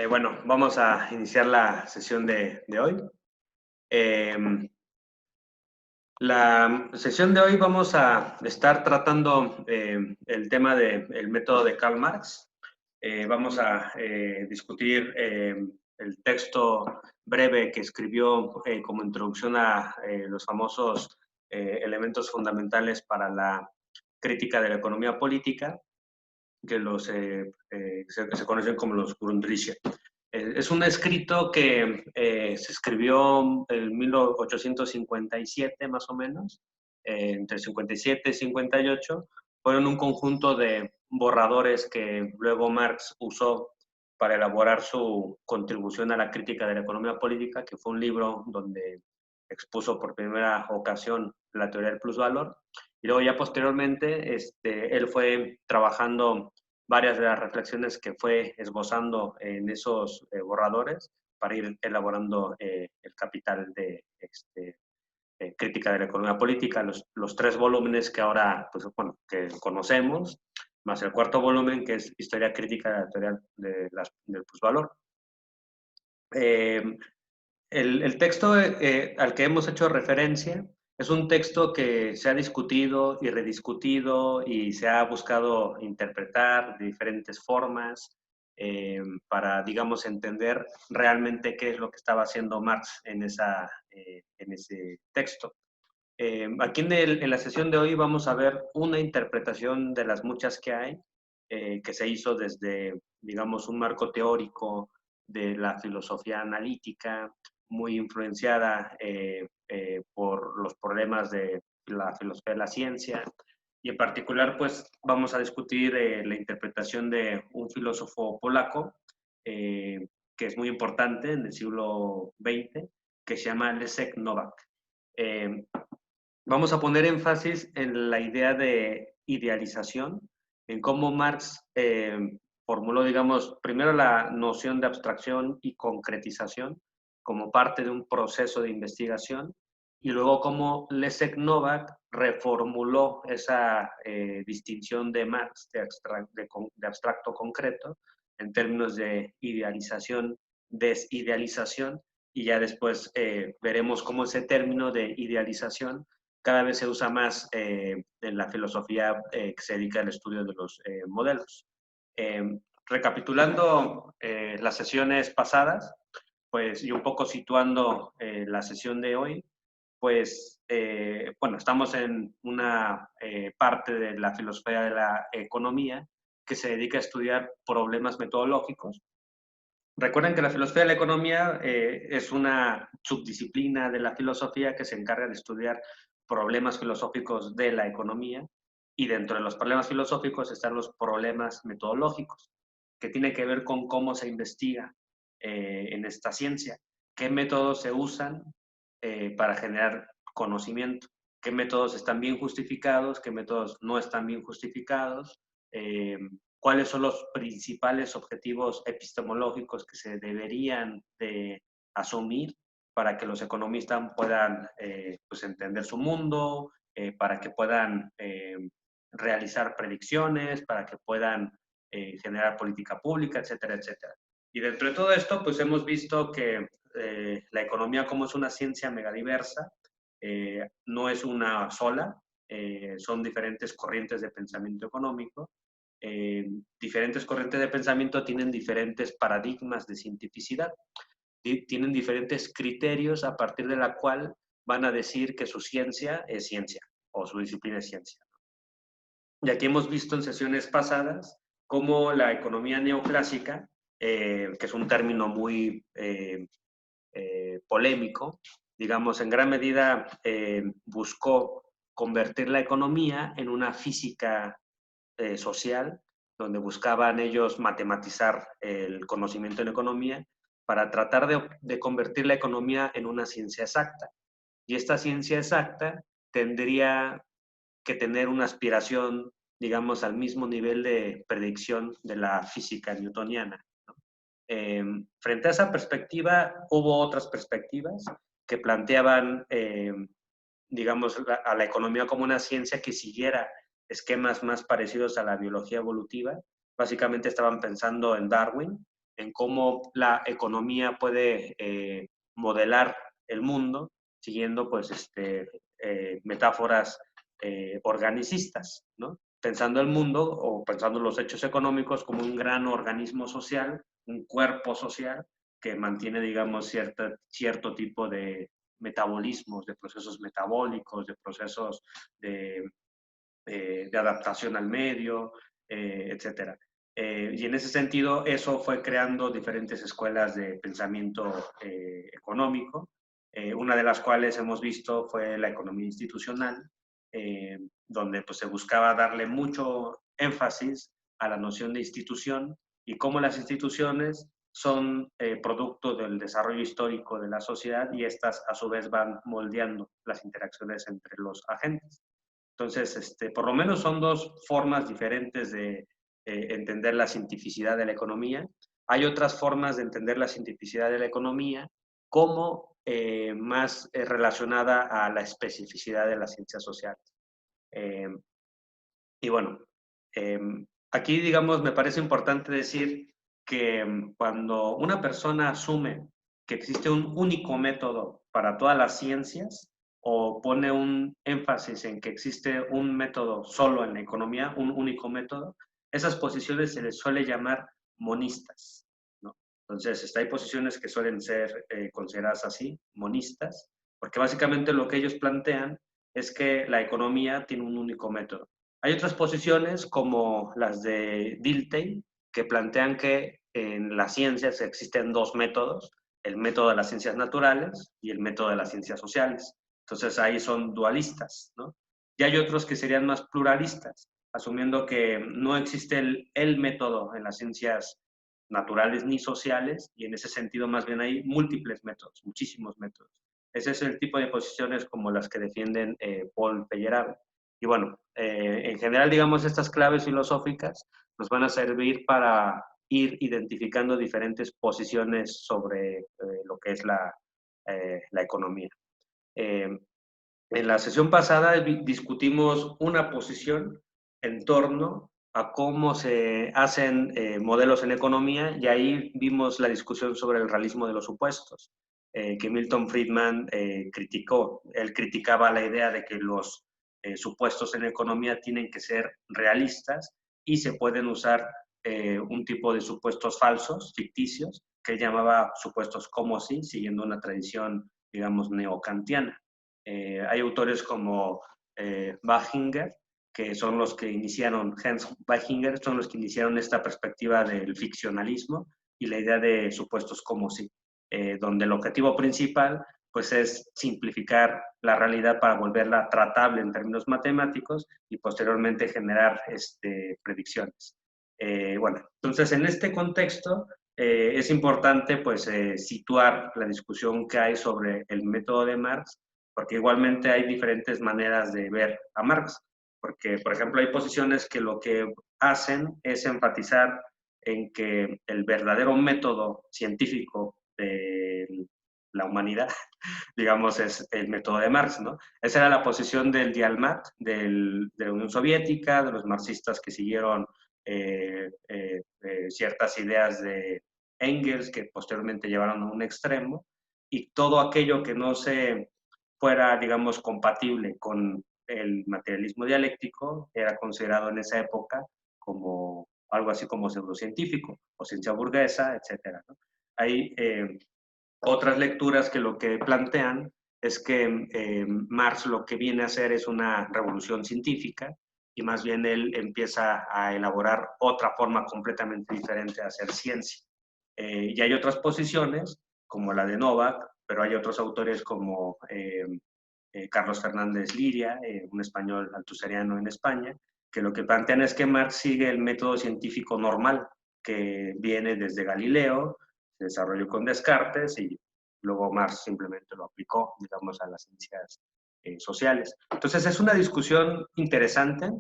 Bueno, vamos a iniciar la sesión de hoy. Eh, la sesión de hoy vamos a estar tratando el tema del método de Karl Marx. Vamos a discutir el texto breve que escribió como introducción a los famosos elementos fundamentales para la crítica de la economía política, que se conocen como los Grundrisse. Es un escrito que se escribió en 1857 más o menos, entre 57 y 58. Fueron un conjunto de borradores que luego Marx usó para elaborar su contribución a la crítica de la economía política, que fue un libro donde expuso por primera ocasión la teoría del plusvalor. Y luego ya posteriormente él fue trabajando varias de las reflexiones que fue esbozando en esos borradores para ir elaborando el capital de crítica de la economía política, los tres volúmenes que ahora, pues, bueno, que conocemos, más el cuarto volumen que es historia crítica de la teoría del plusvalor. El texto al que hemos hecho referencia es un texto que se ha discutido y rediscutido y se ha buscado interpretar de diferentes formas para, digamos, entender realmente qué es lo que estaba haciendo Marx en ese texto. Aquí en la sesión de hoy vamos a ver una interpretación de las muchas que hay, que se hizo desde, digamos, un marco teórico de la filosofía analítica, muy influenciada por los problemas de la filosofía de la ciencia. Y en particular, pues, vamos a discutir la interpretación de un filósofo polaco, que es muy importante en el siglo XX, que se llama Leszek Nowak. Eh, Vamos a poner énfasis en la idea de idealización, en cómo Marx formuló, digamos, primero la noción de abstracción y concretización como parte de un proceso de investigación, y luego cómo Leszek Nowak reformuló esa distinción de Marx de abstracto concreto en términos de idealización, desidealización, y ya después veremos cómo ese término de idealización cada vez se usa más en la filosofía que se dedica al estudio de los modelos. Eh, Recapitulando las sesiones pasadas, pues, y un poco situando la sesión de hoy, pues, bueno, estamos en una parte de la filosofía de la economía que se dedica a estudiar problemas metodológicos. Recuerden que la filosofía de la economía es una subdisciplina de la filosofía que se encarga de estudiar problemas filosóficos de la economía, y dentro de los problemas filosóficos están los problemas metodológicos, que tiene que ver con cómo se investiga en esta ciencia, qué métodos se usan para generar conocimiento, qué métodos están bien justificados, qué métodos no están bien justificados, cuáles son los principales objetivos epistemológicos que se deberían de asumir para que los economistas puedan pues entender su mundo, para que puedan realizar predicciones, para que puedan generar política pública, etcétera, etcétera. Y dentro de todo esto, pues hemos visto que la economía, como es una ciencia megadiversa, no es una sola, son diferentes corrientes de pensamiento económico. Diferentes corrientes de pensamiento tienen diferentes paradigmas de cientificidad, tienen diferentes criterios a partir de la cual van a decir que su ciencia es ciencia o su disciplina es ciencia. Y aquí hemos visto en sesiones pasadas cómo la economía neoclásica, que es un término muy polémico, digamos, en gran medida buscó convertir la economía en una física social, donde buscaban ellos matematizar el conocimiento en economía para tratar de convertir la economía en una ciencia exacta. Y esta ciencia exacta tendría que tener una aspiración, digamos, al mismo nivel de predicción de la física newtoniana. Frente a esa perspectiva, hubo otras perspectivas que planteaban, digamos, a la economía como una ciencia que siguiera esquemas más parecidos a la biología evolutiva. Básicamente estaban pensando en Darwin, en cómo la economía puede modelar el mundo, siguiendo pues metáforas organicistas, ¿no? Pensando el mundo o pensando los hechos económicos como un gran organismo social, un cuerpo social que mantiene, digamos, cierto tipo de metabolismos, de procesos metabólicos, de procesos de adaptación al medio, etcétera. Y en ese sentido, eso fue creando diferentes escuelas de pensamiento económico, una de las cuales hemos visto fue la economía institucional, donde pues, se buscaba darle mucho énfasis a la noción de institución y cómo las instituciones son producto del desarrollo histórico de la sociedad y estas a su vez van moldeando las interacciones entre los agentes. Entonces, por lo menos son dos formas diferentes de entender la cientificidad de la economía. Hay otras formas de entender la cientificidad de la economía como más relacionada a la especificidad de las ciencias sociales. Eh, y bueno, eh, aquí, digamos, me parece importante decir que cuando una persona asume que existe un único método para todas las ciencias o pone un énfasis en que existe un método solo en la economía, un único método, esas posiciones se les suele llamar monistas, ¿no? Entonces, hay posiciones que suelen ser consideradas así, monistas, porque básicamente lo que ellos plantean es que la economía tiene un único método. Hay otras posiciones como las de Dilthey que plantean que en las ciencias existen dos métodos, el método de las ciencias naturales y el método de las ciencias sociales. Entonces ahí son dualistas, ¿no? Y hay otros que serían más pluralistas, asumiendo que no existe el método en las ciencias naturales ni sociales y en ese sentido más bien hay múltiples métodos, muchísimos métodos. Ese es el tipo de posiciones como las que defienden Paul Feyerabend. Y bueno, en general, digamos, estas claves filosóficas nos van a servir para ir identificando diferentes posiciones sobre lo que es la economía. En la sesión pasada discutimos una posición en torno a cómo se hacen modelos en economía y ahí vimos la discusión sobre el realismo de los supuestos, que Milton Friedman criticó. Él criticaba la idea de que los supuestos en economía tienen que ser realistas y se pueden usar un tipo de supuestos falsos, ficticios, que él llamaba supuestos como si, siguiendo una tradición, digamos, neocantiana. Hay autores como Bachinger, que son los que iniciaron, Hans Bachinger, son los que iniciaron esta perspectiva del ficcionalismo y la idea de supuestos como si, donde el objetivo principal pues es simplificar la realidad para volverla tratable en términos matemáticos y posteriormente generar predicciones. Bueno, entonces en este contexto es importante pues situar la discusión que hay sobre el método de Marx, porque igualmente hay diferentes maneras de ver a Marx, porque por ejemplo hay posiciones que lo que hacen es enfatizar en que el verdadero método científico de la humanidad, digamos, es el método de Marx, ¿no? Esa era la posición del Dialmat, de la Unión Soviética, de los marxistas que siguieron ciertas ideas de Engels que posteriormente llevaron a un extremo, y todo aquello que no se fuera, digamos, compatible con el materialismo dialéctico era considerado en esa época como algo así como pseudocientífico o ciencia burguesa, etcétera, ¿no? Hay otras lecturas que lo que plantean es que Marx lo que viene a hacer es una revolución científica y más bien él empieza a elaborar otra forma completamente diferente de hacer ciencia. Y hay otras posiciones, como la de Novak, pero hay otros autores como Carlos Fernández Liria, un español altuseriano en España, que lo que plantean es que Marx sigue el método científico normal, que viene desde Galileo, se desarrolló con Descartes y luego Marx simplemente lo aplicó, digamos, a las ciencias sociales. Entonces es una discusión interesante,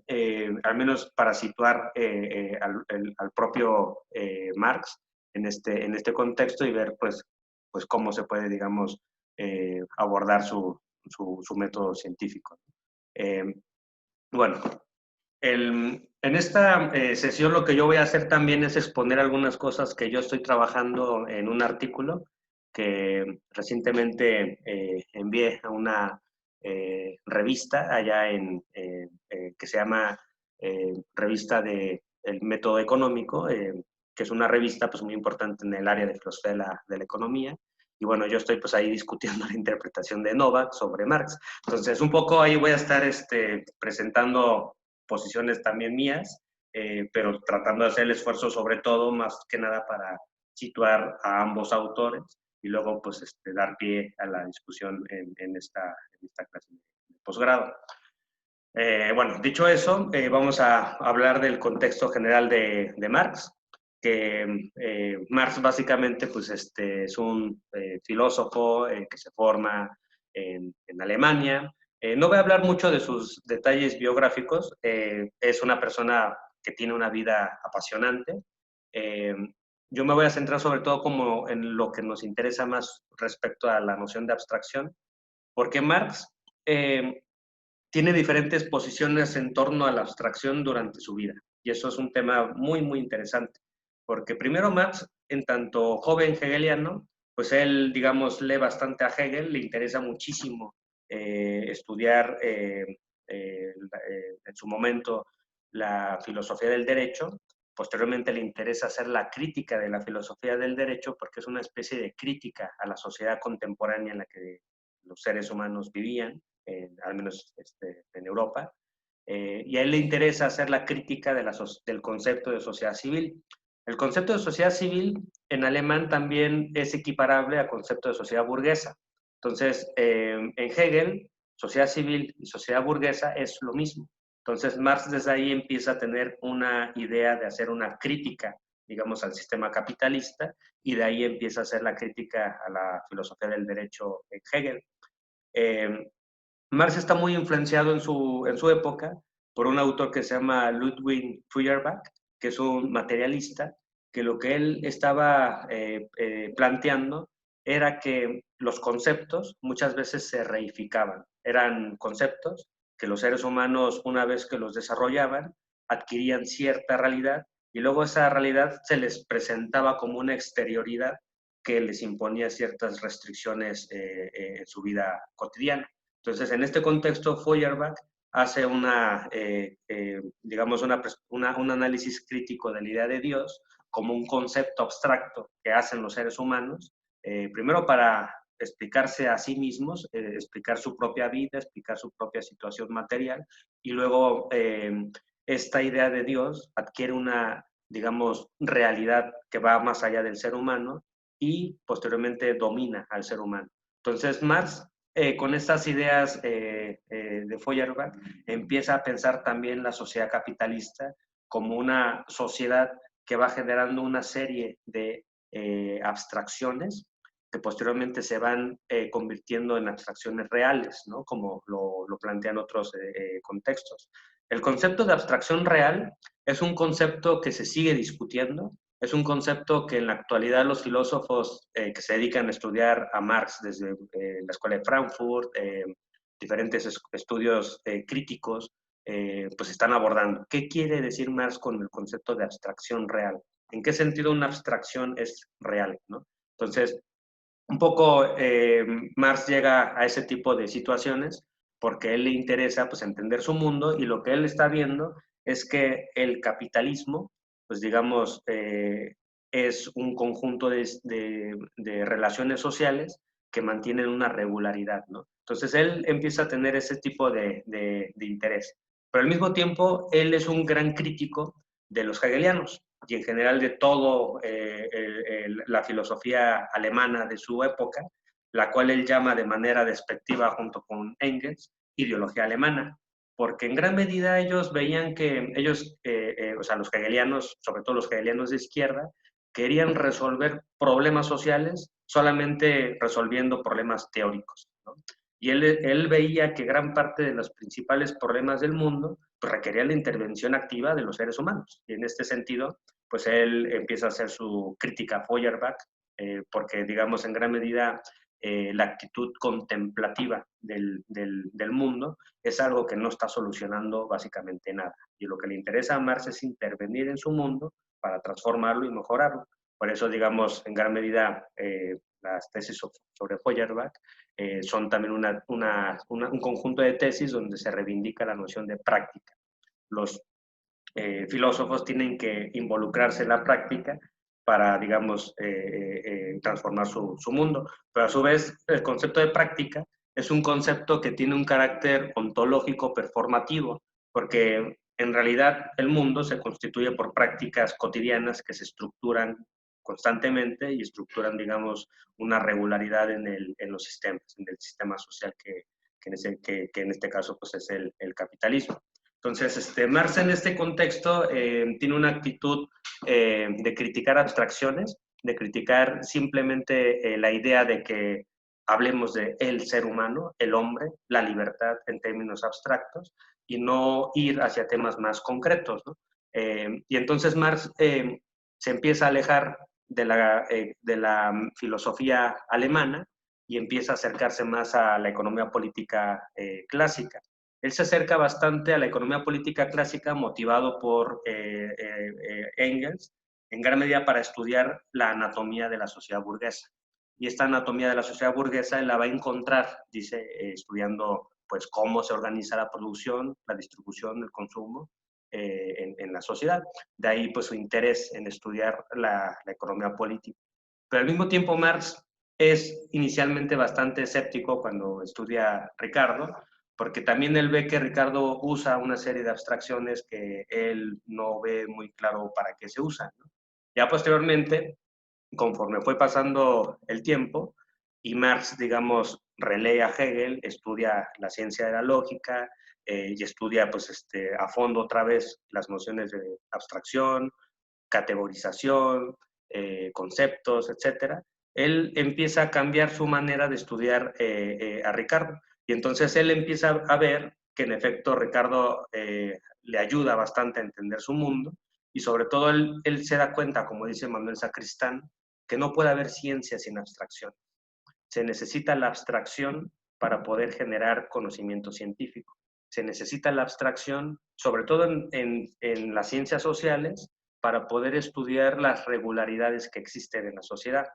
al menos para situar al propio Marx en este contexto y ver pues cómo se puede, digamos, abordar su método científico. Bueno, el En esta sesión lo que yo voy a hacer también es exponer algunas cosas que yo estoy trabajando en un artículo que recientemente envié a una revista allá que se llama Revista del Método Económico, que es una revista pues muy importante en el área de filosofía de la economía. Y bueno, yo estoy pues ahí discutiendo la interpretación de Novak sobre Marx. Entonces, un poco ahí voy a estar presentando posiciones también mías, pero tratando de hacer el esfuerzo sobre todo, más que nada, para situar a ambos autores y luego pues dar pie a la discusión en esta clase de posgrado. Bueno, dicho eso, vamos a hablar del contexto general de Marx, que Marx básicamente pues, es un filósofo que se forma en Alemania. No voy a hablar mucho de sus detalles biográficos, es una persona que tiene una vida apasionante. Eh, yo me voy a centrar sobre todo como en lo que nos interesa más respecto a la noción de abstracción, porque Marx tiene diferentes posiciones en torno a la abstracción durante su vida. Y eso es un tema muy, muy interesante. Porque primero Marx, en tanto joven hegeliano, pues él, digamos, lee bastante a Hegel, le interesa muchísimo estudiar en su momento la filosofía del derecho. Posteriormente le interesa hacer la crítica de la filosofía del derecho porque es una especie de crítica a la sociedad contemporánea en la que los seres humanos vivían, al menos en Europa, y a él le interesa hacer la crítica del concepto de sociedad civil. El concepto de sociedad civil en alemán también es equiparable al concepto de sociedad burguesa. Entonces, en Hegel, sociedad civil y sociedad burguesa es lo mismo. Entonces, Marx desde ahí empieza a tener una idea de hacer una crítica, digamos, al sistema capitalista, y de ahí empieza a hacer la crítica a la filosofía del derecho en Hegel. Eh, Marx está muy influenciado en su época por un autor que se llama Ludwig Feuerbach, que es un materialista, que lo que él estaba planteando era que los conceptos muchas veces se reificaban. Eran conceptos que los seres humanos, una vez que los desarrollaban, adquirían cierta realidad y luego esa realidad se les presentaba como una exterioridad que les imponía ciertas restricciones en su vida cotidiana. Entonces, en este contexto, Feuerbach hace digamos, un análisis crítico de la idea de Dios como un concepto abstracto que hacen los seres humanos, primero para explicarse a sí mismos, explicar su propia vida, explicar su propia situación material, y luego esta idea de Dios adquiere una, digamos, realidad que va más allá del ser humano y posteriormente domina al ser humano. Entonces, Marx con estas ideas de Feuerbach, empieza a pensar también la sociedad capitalista como una sociedad que va generando una serie de abstracciones que posteriormente se van convirtiendo en abstracciones reales, ¿no? Como lo plantean otros contextos. El concepto de abstracción real es un concepto que se sigue discutiendo, es un concepto que en la actualidad los filósofos que se dedican a estudiar a Marx desde la Escuela de Frankfurt, diferentes estudios críticos, pues están abordando. ¿Qué quiere decir Marx con el concepto de abstracción real? ¿En qué sentido una abstracción es real, ¿no? Entonces, un poco Marx llega a ese tipo de situaciones porque a él le interesa pues entender su mundo y lo que él está viendo es que el capitalismo, pues digamos, es un conjunto de relaciones sociales que mantienen una regularidad, ¿no? Entonces él empieza a tener ese tipo de interés. Pero al mismo tiempo, él es un gran crítico de los hegelianos y en general de todo la filosofía alemana de su época, la cual él llama de manera despectiva junto con Engels, ideología alemana, porque en gran medida ellos veían que o sea, los hegelianos, sobre todo los hegelianos de izquierda, querían resolver problemas sociales solamente resolviendo problemas teóricos, ¿no? Y él veía que gran parte de los principales problemas del mundo pues, requerían la intervención activa de los seres humanos. Y en este sentido, pues él empieza a hacer su crítica a Feuerbach, porque, digamos, en gran medida la actitud contemplativa del mundo, es algo que no está solucionando básicamente nada. Y lo que le interesa a Marx es intervenir en su mundo para transformarlo y mejorarlo. Por eso, digamos, en gran medida, las tesis sobre Feuerbach son también un conjunto de tesis donde se reivindica la noción de práctica. Los filósofos tienen que involucrarse en la práctica para, digamos, transformar su mundo. Pero a su vez, el concepto de práctica es un concepto que tiene un carácter ontológico performativo, porque en realidad el mundo se constituye por prácticas cotidianas que se estructuran constantemente y estructuran, digamos, una regularidad en los sistemas, en el sistema social que en este caso pues, es el capitalismo. Entonces, Marx en este contexto tiene una actitud de criticar abstracciones, de criticar simplemente la idea de que hablemos de el ser humano, el hombre, la libertad en términos abstractos y no ir hacia temas más concretos, ¿no? Y entonces Marx se empieza a alejar de la filosofía alemana y empieza a acercarse más a la economía política clásica. Él se acerca bastante a la economía política clásica motivado por Engels, en gran medida para estudiar la anatomía de la sociedad burguesa. Y esta anatomía de la sociedad burguesa él la va a encontrar, dice, estudiando pues cómo se organiza la producción, la distribución, el consumo en la sociedad. De ahí pues su interés en estudiar la economía política. Pero al mismo tiempo Marx es inicialmente bastante escéptico cuando estudia Ricardo, porque también él ve que Ricardo usa una serie de abstracciones que él no ve muy claro para qué se usan, ¿no? Ya posteriormente, conforme fue pasando el tiempo, y Marx, digamos, relee a Hegel, estudia la ciencia de la lógica y estudia pues, a fondo otra vez las nociones de abstracción, categorización, conceptos, etcétera, él empieza a cambiar su manera de estudiar a Ricardo. Y entonces él empieza a ver que en efecto Ricardo le ayuda bastante a entender su mundo y sobre todo él se da cuenta, como dice Manuel Sacristán, que no puede haber ciencia sin abstracción. Se necesita la abstracción para poder generar conocimiento científico. Se necesita la abstracción, sobre todo en las ciencias sociales, para poder estudiar las regularidades que existen en la sociedad.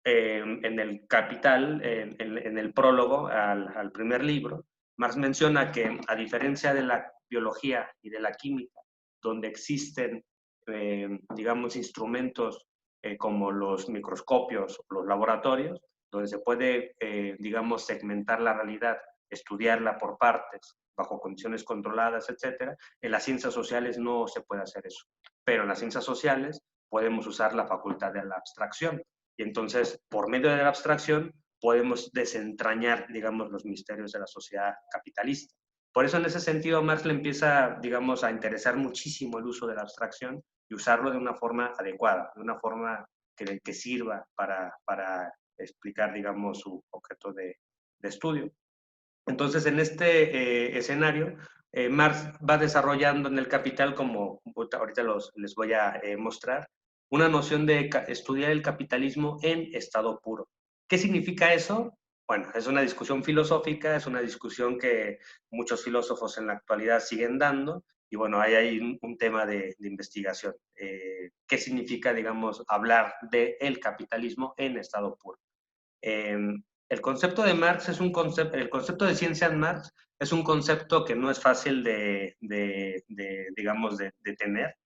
En el Capital, en el prólogo al primer libro, Marx menciona que a diferencia de la biología y de la química, donde existen, digamos, instrumentos como los microscopios o los laboratorios, donde se puede, digamos, segmentar la realidad, estudiarla por partes, bajo condiciones controladas, etcétera. En las ciencias sociales no se puede hacer eso, pero en las ciencias sociales podemos usar la facultad de la abstracción. Y entonces, por medio de la abstracción, podemos desentrañar, digamos, los misterios de la sociedad capitalista. Por eso, en ese sentido, Marx le empieza, digamos, a interesar muchísimo el uso de la abstracción y usarlo de una forma adecuada, de una forma que sirva para explicar, digamos, su objeto de estudio. Entonces, en este escenario, Marx va desarrollando en el Capital, como ahorita les voy a mostrar, una noción de estudiar el capitalismo en estado puro. ¿Qué significa eso? Bueno, es una discusión filosófica, es una discusión que muchos filósofos en la actualidad siguen dando, y bueno, ahí hay un tema de investigación. ¿Qué significa, digamos, hablar del capitalismo en estado puro? El concepto de Marx es un concepto, el concepto de ciencia en Marx es un concepto que no es fácil digamos, de tener,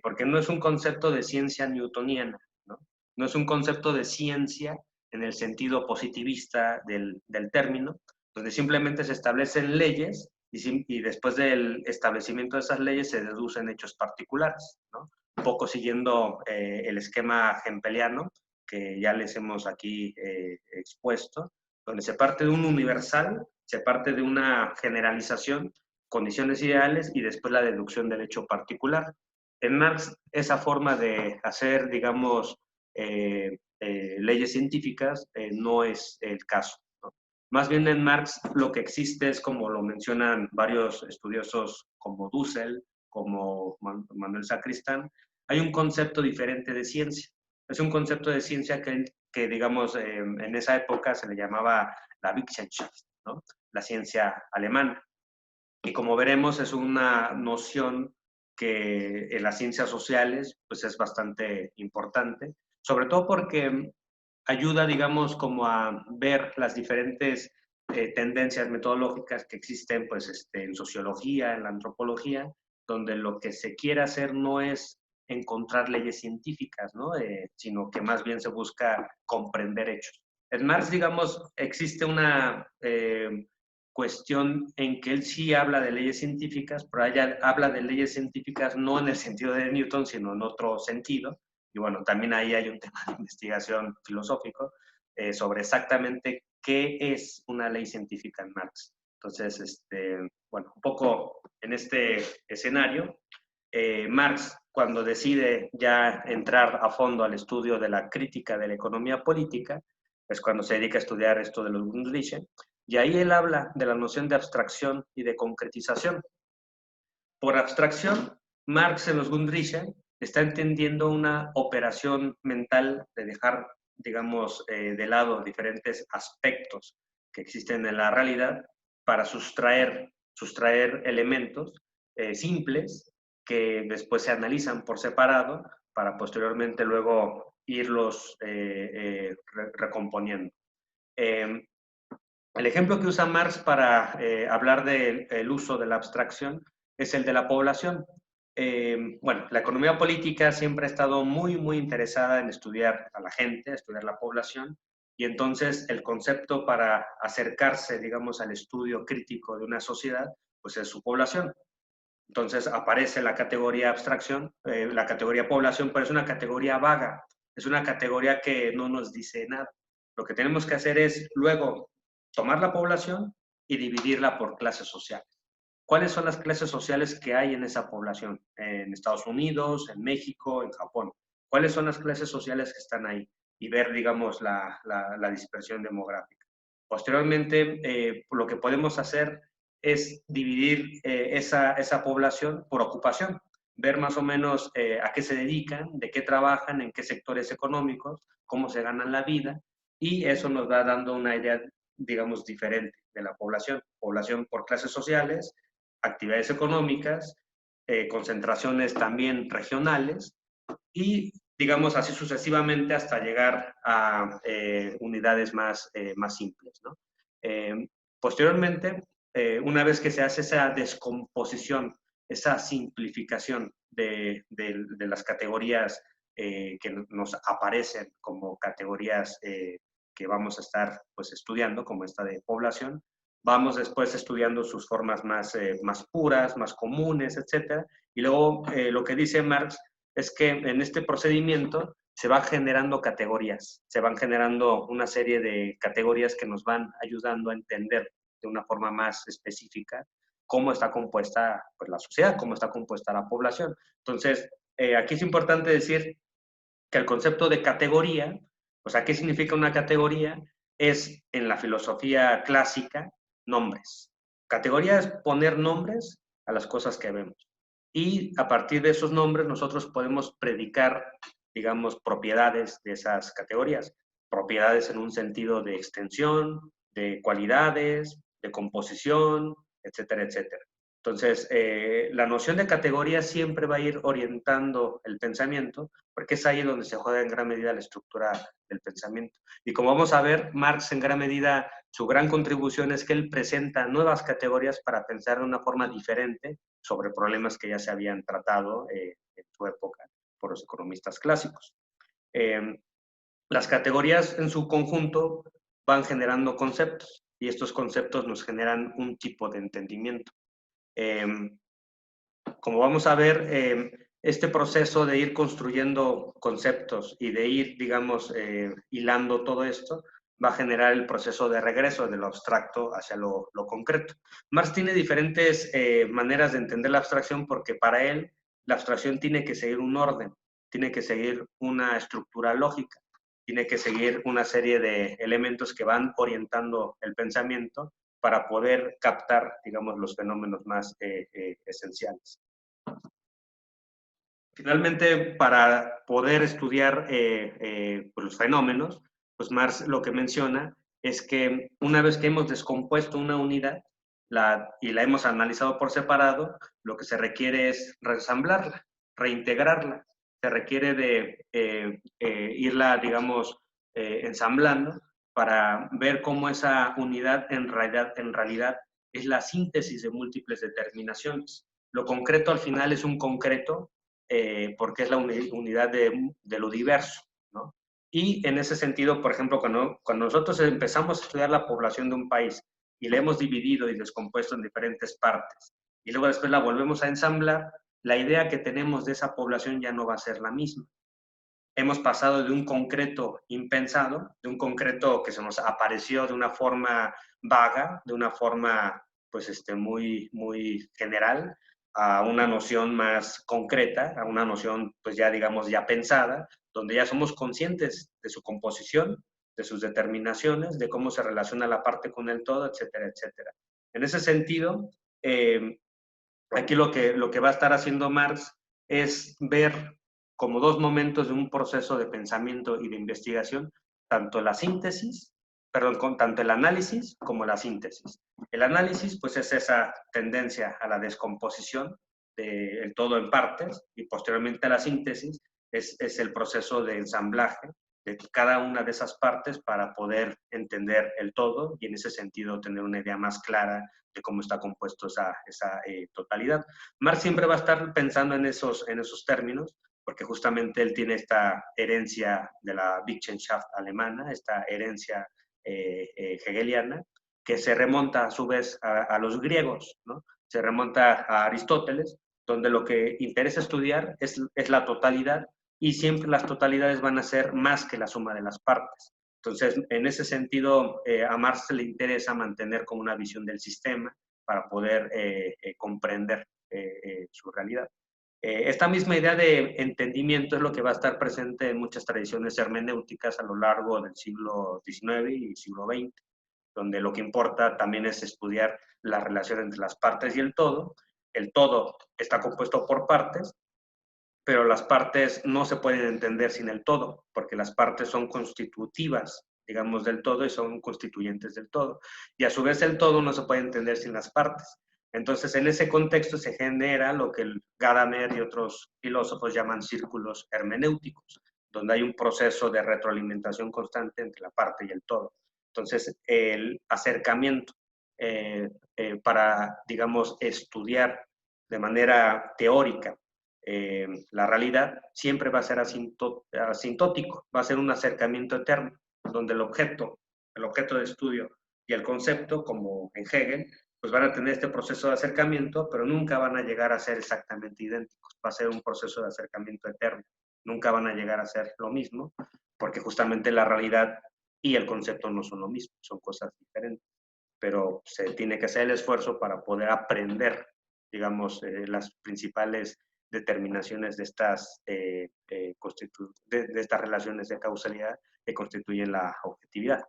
porque no es un concepto de ciencia newtoniana, ¿no? No es un concepto de ciencia en el sentido positivista del término, donde simplemente se establecen leyes y después del establecimiento de esas leyes se deducen hechos particulares, ¿no? Un poco siguiendo el esquema hempeliano, que ya les hemos aquí expuesto, donde se parte de un universal, se parte de una generalización, condiciones ideales y después la deducción del hecho particular. En Marx, esa forma de hacer, digamos, leyes científicas no es el caso, ¿no? Más bien en Marx lo que existe es, como lo mencionan varios estudiosos como Dussel, como Manuel Sacristán, hay un concepto diferente de ciencia. Es un concepto de ciencia que él que digamos, en esa época se le llamaba la Wissenschaft, ¿no? La ciencia alemana. Y como veremos, es una noción que en las ciencias sociales pues es bastante importante, sobre todo porque ayuda, digamos, como a ver las diferentes tendencias metodológicas que existen pues, en sociología, en la antropología, donde lo que se quiere hacer no es encontrar leyes científicas, ¿no? Sino que más bien se busca comprender hechos. En Marx, digamos, existe una cuestión en que él sí habla de leyes científicas, pero ella habla de leyes científicas no en el sentido de Newton, sino en otro sentido. Y bueno, también ahí hay un tema de investigación filosófico sobre exactamente qué es una ley científica en Marx. Entonces, bueno, un poco en este escenario, Marx, cuando decide ya entrar a fondo al estudio de la crítica de la economía política, es cuando se dedica a estudiar esto de los Grundrisse, y ahí él habla de la noción de abstracción y de concretización. Por abstracción, Marx en los Grundrisse está entendiendo una operación mental de dejar, digamos, de lado diferentes aspectos que existen en la realidad para sustraer elementos simples que después se analizan por separado para posteriormente luego irlos recomponiendo. El ejemplo que usa Marx para hablar del uso de la abstracción es el de la población. Bueno, la economía política siempre ha estado muy, muy interesada en estudiar a la gente, estudiar la población, y entonces el concepto para acercarse, digamos, al estudio crítico de una sociedad, pues es su población. Entonces aparece la categoría abstracción, la categoría población, pero es una categoría vaga, es una categoría que no nos dice nada. Lo que tenemos que hacer es luego tomar la población y dividirla por clases sociales. ¿Cuáles son las clases sociales que hay en esa población? En Estados Unidos, en México, en Japón. ¿Cuáles son las clases sociales que están ahí? Y ver, digamos, la dispersión demográfica. Posteriormente, lo que podemos hacer es dividir esa población por ocupación, ver más o menos a qué se dedican, de qué trabajan, en qué sectores económicos, cómo se ganan la vida, y eso nos va dando una idea, digamos, diferente de la población. Población por clases sociales, actividades económicas, concentraciones también regionales y, digamos, así sucesivamente hasta llegar a unidades más simples, ¿no? Posteriormente, una vez que se hace esa descomposición, esa simplificación de las categorías que nos aparecen como categorías que vamos a estar pues, estudiando, como esta de población, vamos después estudiando sus formas más puras, más comunes, etcétera. Y luego lo que dice Marx es que en este procedimiento se van generando categorías, se van generando una serie de categorías que nos van ayudando a entender de una forma más específica cómo está compuesta pues, la sociedad, cómo está compuesta la población. Entonces, aquí es importante decir que el concepto de categoría, o sea, ¿qué significa una categoría? Es en la filosofía clásica nombres. Categoría es poner nombres a las cosas que vemos. Y a partir de esos nombres nosotros podemos predicar, digamos, propiedades de esas categorías. Propiedades en un sentido de extensión, de cualidades, de composición, etcétera, etcétera. Entonces, la noción de categoría siempre va a ir orientando el pensamiento, porque es ahí donde se juega en gran medida la estructura del pensamiento. Y como vamos a ver, Marx en gran medida, su gran contribución es que él presenta nuevas categorías para pensar de una forma diferente sobre problemas que ya se habían tratado en su época por los economistas clásicos. Las categorías en su conjunto van generando conceptos y estos conceptos nos generan un tipo de entendimiento. Como vamos a ver, este proceso de ir construyendo conceptos y de ir, digamos, hilando todo esto, va a generar el proceso de regreso de lo abstracto hacia lo concreto. Marx tiene diferentes maneras de entender la abstracción porque para él la abstracción tiene que seguir un orden, tiene que seguir una estructura lógica, tiene que seguir una serie de elementos que van orientando el pensamiento para poder captar, digamos, los fenómenos más esenciales. Finalmente, para poder estudiar los fenómenos, pues Marx lo que menciona es que una vez que hemos descompuesto una unidad y la hemos analizado por separado, lo que se requiere es reensamblarla, reintegrarla. Se requiere de irla, digamos, ensamblando para ver cómo esa unidad en realidad es la síntesis de múltiples determinaciones. Lo concreto al final es un concreto porque es la unidad de lo diverso, ¿no? Y en ese sentido, por ejemplo, cuando nosotros empezamos a estudiar la población de un país y la hemos dividido y descompuesto en diferentes partes, y luego después la volvemos a ensamblar, la idea que tenemos de esa población ya no va a ser la misma. Hemos pasado de un concreto impensado, de un concreto que se nos apareció de una forma vaga, de una forma pues muy, muy general, a una noción más concreta, a una noción pues ya digamos ya pensada, donde ya somos conscientes de su composición, de sus determinaciones, de cómo se relaciona la parte con el todo, etcétera, etcétera. En ese sentido, aquí lo que va a estar haciendo Marx es ver como dos momentos de un proceso de pensamiento y de investigación, tanto la síntesis, perdón, tanto el análisis como la síntesis. El análisis, pues, es esa tendencia a la descomposición del todo en partes, y posteriormente a la síntesis es el proceso de ensamblaje de cada una de esas partes para poder entender el todo y en ese sentido tener una idea más clara de cómo está compuesto esa totalidad. Marx siempre va a estar pensando en esos términos, porque justamente él tiene esta herencia de la Wissenschaft alemana, esta herencia hegeliana, que se remonta a su vez a los griegos, ¿no? Se remonta a Aristóteles, donde lo que interesa estudiar es la totalidad, y siempre las totalidades van a ser más que la suma de las partes. Entonces, en ese sentido, a Marx le interesa mantener como una visión del sistema para poder comprender su realidad. Esta misma idea de entendimiento es lo que va a estar presente en muchas tradiciones hermenéuticas a lo largo del siglo XIX y siglo XX, donde lo que importa también es estudiar la relación entre las partes y el todo. El todo está compuesto por partes, pero las partes no se pueden entender sin el todo, porque las partes son constitutivas, digamos, del todo y son constituyentes del todo. Y a su vez el todo no se puede entender sin las partes. Entonces, en ese contexto se genera lo que el Gadamer y otros filósofos llaman círculos hermenéuticos, donde hay un proceso de retroalimentación constante entre la parte y el todo. Entonces, el acercamiento para, digamos, estudiar de manera teórica la realidad siempre va a ser asintótico, va a ser un acercamiento eterno, donde el objeto de estudio y el concepto, como en Hegel, pues van a tener este proceso de acercamiento, pero nunca van a llegar a ser exactamente idénticos, va a ser un proceso de acercamiento eterno, nunca van a llegar a ser lo mismo, porque justamente la realidad y el concepto no son lo mismo, son cosas diferentes, pero se tiene que hacer el esfuerzo para poder aprender, digamos, las principales determinaciones de de estas relaciones de causalidad que constituyen la objetividad.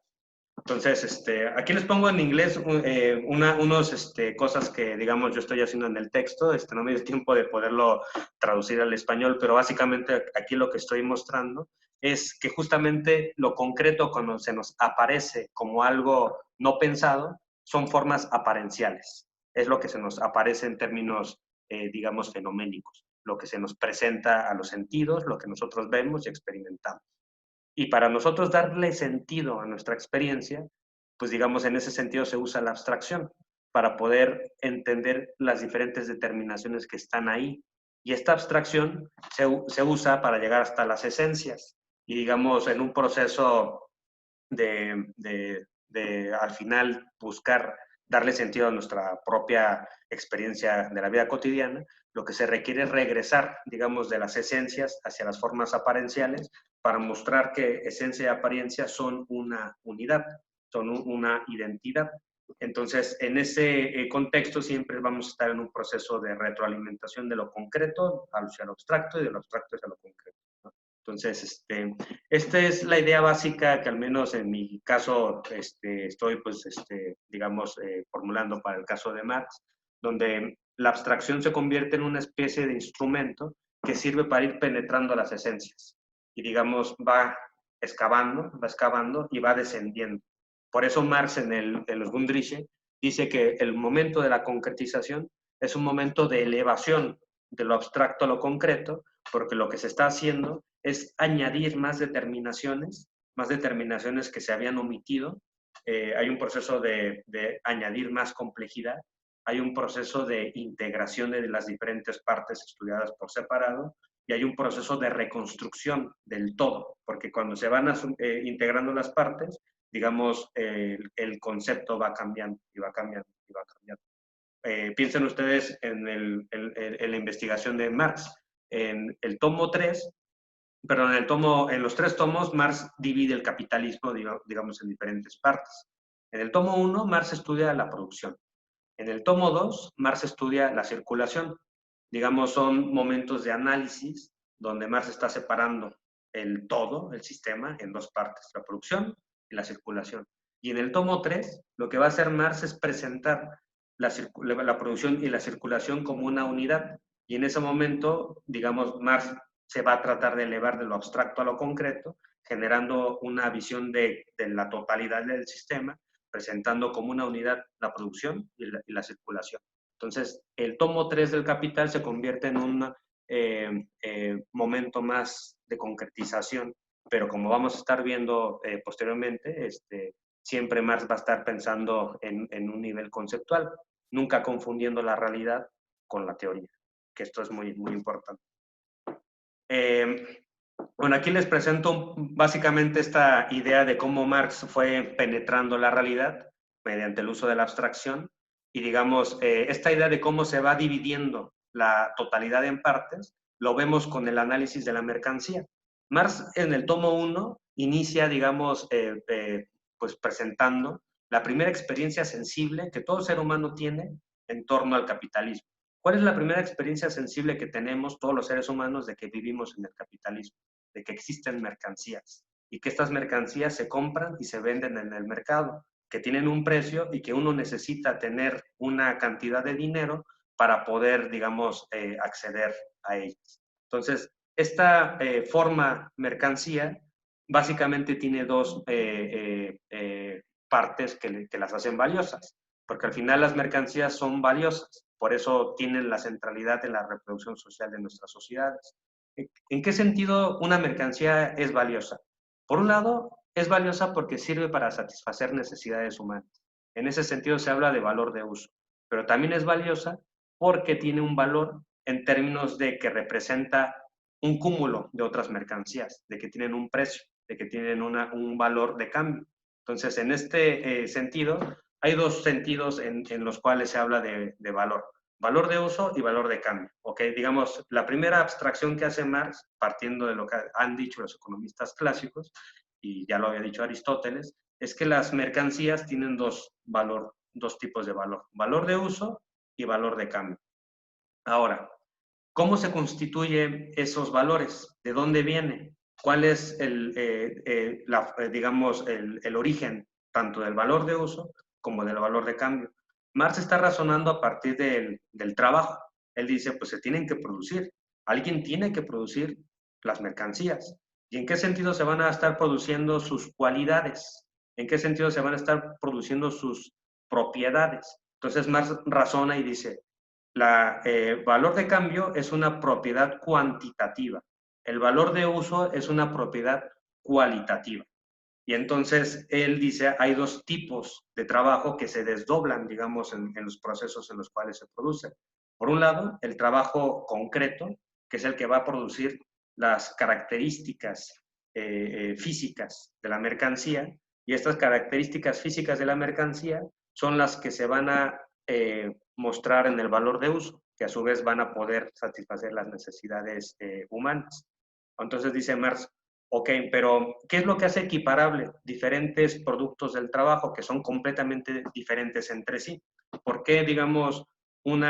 Entonces, aquí les pongo en inglés unos cosas que, digamos, yo estoy haciendo en el texto. No me dio tiempo de poderlo traducir al español, pero básicamente aquí lo que estoy mostrando es que justamente lo concreto cuando se nos aparece como algo no pensado son formas aparenciales. Es lo que se nos aparece en términos, digamos, fenoménicos, lo que se nos presenta a los sentidos, lo que nosotros vemos y experimentamos. Y para nosotros darle sentido a nuestra experiencia, pues digamos, en ese sentido se usa la abstracción para poder entender las diferentes determinaciones que están ahí. Y esta abstracción se usa para llegar hasta las esencias. Y digamos, en un proceso al final buscar darle sentido a nuestra propia experiencia de la vida cotidiana, lo que se requiere es regresar, digamos, de las esencias hacia las formas aparenciales para mostrar que esencia y apariencia son una unidad, son una identidad. Entonces, en ese contexto siempre vamos a estar en un proceso de retroalimentación de lo concreto hacia lo abstracto y de lo abstracto hacia lo concreto, ¿no? Entonces, esta es la idea básica que al menos en mi caso estoy, pues, digamos, formulando para el caso de Marx, donde la abstracción se convierte en una especie de instrumento que sirve para ir penetrando las esencias y, digamos, va va excavando y va descendiendo. Por eso Marx en los Grundrisse dice que el momento de la concretización es un momento de elevación de lo abstracto a lo concreto, porque lo que se está haciendo es añadir más determinaciones que se habían omitido. Hay un proceso de añadir más complejidad, hay un proceso de integración de las diferentes partes estudiadas por separado, y hay un proceso de reconstrucción del todo, porque cuando se van integrando las partes, digamos, el concepto va cambiando y va cambiando y va cambiando. Piensen ustedes en la investigación de Marx. En el tomo 3, perdón, en los 3 tomos, Marx divide el capitalismo, digamos, en diferentes partes. En el tomo 1, Marx estudia la producción. En el tomo 2, Marx estudia la circulación. Digamos, son momentos de análisis donde Marx está separando el todo, el sistema, en dos partes, la producción y la circulación. Y en el tomo 3, lo que va a hacer Marx es presentar la producción y la circulación como una unidad. Y en ese momento, digamos, Marx se va a tratar de elevar de lo abstracto a lo concreto, generando una visión de la totalidad del sistema, presentando como una unidad la producción y la circulación. Entonces, el tomo 3 del Capital se convierte en un momento más de concretización, pero como vamos a estar viendo posteriormente, siempre Marx va a estar pensando en un nivel conceptual, nunca confundiendo la realidad con la teoría, que esto es muy, muy importante. Bueno, aquí les presento básicamente esta idea de cómo Marx fue penetrando la realidad mediante el uso de la abstracción y, digamos, esta idea de cómo se va dividiendo la totalidad en partes, lo vemos con el análisis de la mercancía. Marx en el tomo 1 inicia, digamos, pues presentando la primera experiencia sensible que todo ser humano tiene en torno al capitalismo. ¿Cuál es la primera experiencia sensible que tenemos todos los seres humanos de que vivimos en el capitalismo? De que existen mercancías y que estas mercancías se compran y se venden en el mercado, que tienen un precio y que uno necesita tener una cantidad de dinero para poder, digamos, acceder a ellas. Entonces, esta forma mercancía básicamente tiene dos partes que las hacen valiosas, porque al final las mercancías son valiosas, por eso tienen la centralidad en la reproducción social de nuestras sociedades. ¿En qué sentido una mercancía es valiosa? Por un lado, es valiosa porque sirve para satisfacer necesidades humanas. En ese sentido se habla de valor de uso, pero también es valiosa porque tiene un valor en términos de que representa un cúmulo de otras mercancías, de que tienen un precio, de que tienen un valor de cambio. Entonces, en este sentido, hay dos sentidos en los cuales se habla de valor. Valor de uso y valor de cambio. ¿Ok? Digamos, la primera abstracción que hace Marx, partiendo de lo que han dicho los economistas clásicos, y ya lo había dicho Aristóteles, es que las mercancías tienen dos tipos de valor. Valor de uso y valor de cambio. Ahora, ¿cómo se constituyen esos valores? ¿De dónde viene? ¿Cuál es digamos, el origen tanto del valor de uso como del valor de cambio? Marx está razonando a partir del trabajo. Él dice, pues se tienen que producir. Alguien tiene que producir las mercancías. ¿Y en qué sentido se van a estar produciendo sus cualidades? ¿En qué sentido se van a estar produciendo sus propiedades? Entonces Marx razona y dice, valor de cambio es una propiedad cuantitativa. El valor de uso es una propiedad cualitativa. Y entonces él dice, hay dos tipos de trabajo que se desdoblan, digamos, en los procesos en los cuales se producen. Por un lado, el trabajo concreto, que es el que va a producir las características físicas de la mercancía, y estas características físicas de la mercancía son las que se van a mostrar en el valor de uso, que a su vez van a poder satisfacer las necesidades humanas. Entonces dice Marx, ok, pero ¿qué es lo que hace equiparable diferentes productos del trabajo que son completamente diferentes entre sí? ¿Por qué, digamos, un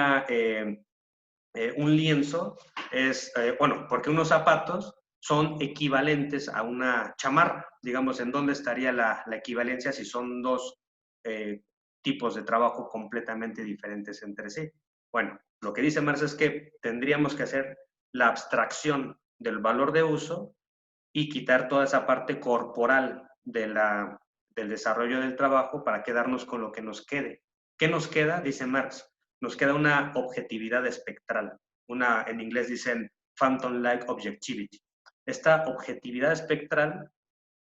lienzo es, bueno, porque unos zapatos son equivalentes a una chamarra? Digamos, ¿en dónde estaría la equivalencia si son dos tipos de trabajo completamente diferentes entre sí? Bueno, lo que dice Marx es que tendríamos que hacer la abstracción del valor de uso y quitar toda esa parte corporal del desarrollo del trabajo para quedarnos con lo que nos quede. ¿Qué nos queda? Dice Marx. Nos queda una objetividad espectral. En inglés dicen phantom-like objectivity. Esta objetividad espectral,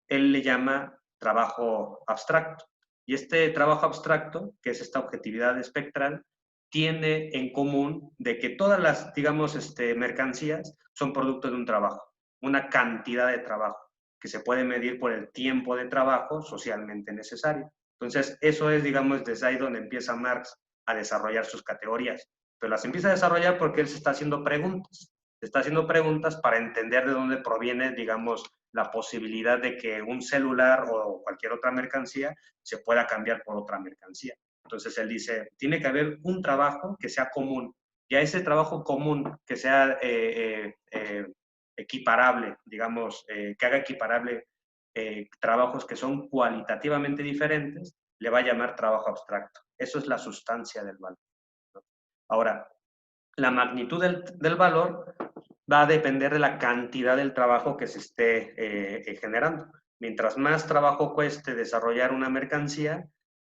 él le llama trabajo abstracto. Y este trabajo abstracto, que es esta objetividad espectral, tiene en común de que todas las, digamos, mercancías son producto de un trabajo, una cantidad de trabajo que se puede medir por el tiempo de trabajo socialmente necesario. Entonces, eso es, digamos, desde ahí donde empieza Marx a desarrollar sus categorías. Pero las empieza a desarrollar porque él se está haciendo preguntas. Se está haciendo preguntas para entender de dónde proviene, digamos, la posibilidad de que un celular o cualquier otra mercancía se pueda cambiar por otra mercancía. Entonces él dice, tiene que haber un trabajo que sea común, y a ese trabajo común que sea equiparable, digamos, que haga equiparable trabajos que son cualitativamente diferentes, le va a llamar trabajo abstracto. Eso es la sustancia del valor, ¿no? Ahora, la magnitud del valor va a depender de la cantidad del trabajo que se esté generando. Mientras más trabajo cueste desarrollar una mercancía,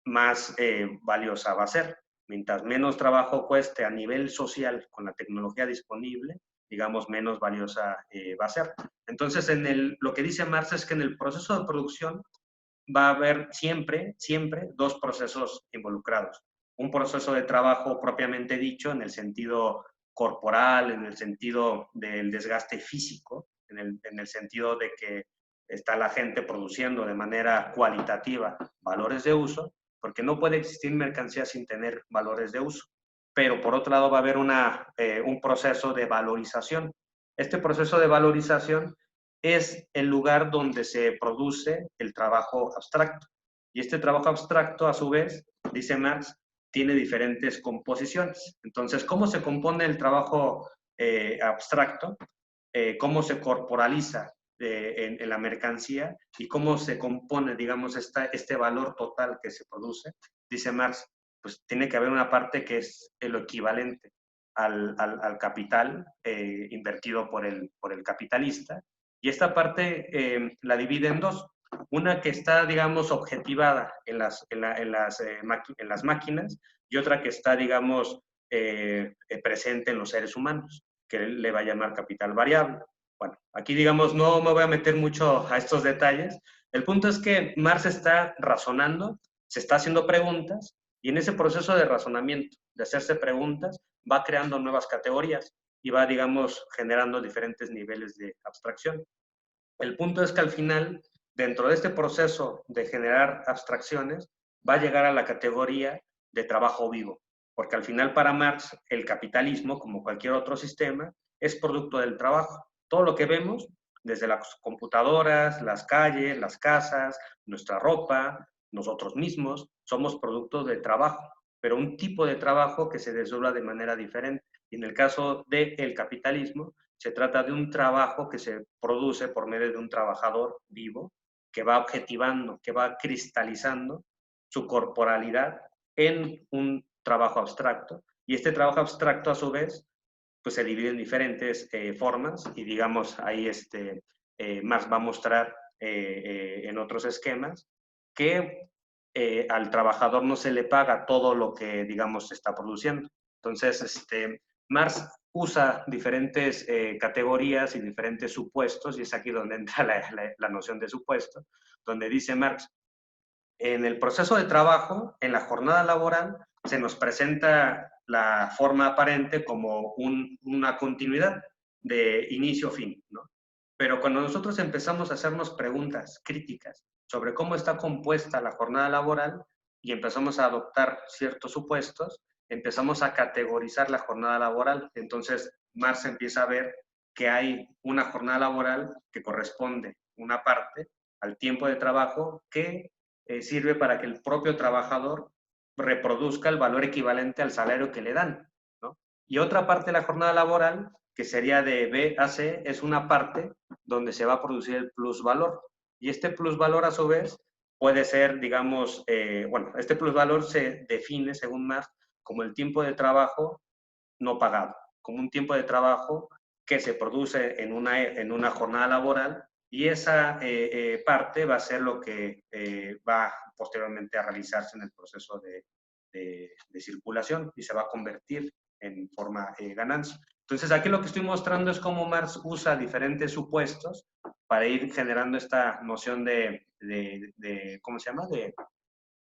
más valiosa va a ser. Mientras menos trabajo cueste a nivel social con la tecnología disponible, digamos, menos valiosa va a ser. Entonces, lo que dice Marx es que en el proceso de producción va a haber siempre, siempre dos procesos involucrados. Un proceso de trabajo propiamente dicho en el sentido corporal, en el sentido del desgaste físico, en el sentido de que está la gente produciendo de manera cualitativa valores de uso, porque no puede existir mercancía sin tener valores de uso. Pero por otro lado va a haber un proceso de valorización. Este proceso de valorización es el lugar donde se produce el trabajo abstracto. Y este trabajo abstracto, a su vez, dice Marx, tiene diferentes composiciones. Entonces, ¿cómo se compone el trabajo abstracto? ¿Cómo se corporaliza en la mercancía? ¿Y cómo se compone, digamos, este valor total que se produce? Dice Marx, pues tiene que haber una parte que es lo equivalente al capital invertido por el capitalista, y esta parte la divide en dos. Una que está, digamos, objetivada en las máquinas, y otra que está, digamos, presente en los seres humanos, que él le va a llamar capital variable. Bueno, aquí, digamos, no me voy a meter mucho a estos detalles. El punto es que Marx está razonando, se está haciendo preguntas, y en ese proceso de razonamiento, de hacerse preguntas, va creando nuevas categorías y va, digamos, generando diferentes niveles de abstracción. El punto es que al final, dentro de este proceso de generar abstracciones, va a llegar a la categoría de trabajo vivo, porque al final para Marx el capitalismo, como cualquier otro sistema, es producto del trabajo. Todo lo que vemos, desde las computadoras, las calles, las casas, nuestra ropa, nosotros mismos, somos producto de trabajo, pero un tipo de trabajo que se desdobla de manera diferente. Y en el caso del capitalismo, se trata de un trabajo que se produce por medio de un trabajador vivo que va objetivando, que va cristalizando su corporalidad en un trabajo abstracto. Y este trabajo abstracto, a su vez, pues se divide en diferentes formas, y digamos, ahí más va a mostrar en otros esquemas que al trabajador no se le paga todo lo que, digamos, se está produciendo. Entonces, Marx usa diferentes categorías y diferentes supuestos, y es aquí donde entra la noción de supuesto, donde dice Marx, en el proceso de trabajo, en la jornada laboral, se nos presenta la forma aparente como una continuidad de inicio a fin, ¿no? Pero cuando nosotros empezamos a hacernos preguntas críticas sobre cómo está compuesta la jornada laboral y empezamos a adoptar ciertos supuestos, empezamos a categorizar la jornada laboral. Entonces, Marx empieza a ver que hay una jornada laboral que corresponde, una parte, al tiempo de trabajo que sirve para que el propio trabajador reproduzca el valor equivalente al salario que le dan, ¿no? Y otra parte de la jornada laboral, que sería de B a C, es una parte donde se va a producir el plusvalor. Y este plusvalor, a su vez, puede ser, digamos, bueno, este plusvalor se define, según Marx, como el tiempo de trabajo no pagado, como un tiempo de trabajo que se produce en una jornada laboral Y esa parte va a ser lo que va posteriormente a realizarse en el proceso de circulación y se va a convertir en forma ganancia. Entonces, aquí lo que estoy mostrando es cómo Marx usa diferentes supuestos para ir generando esta noción ¿cómo se llama?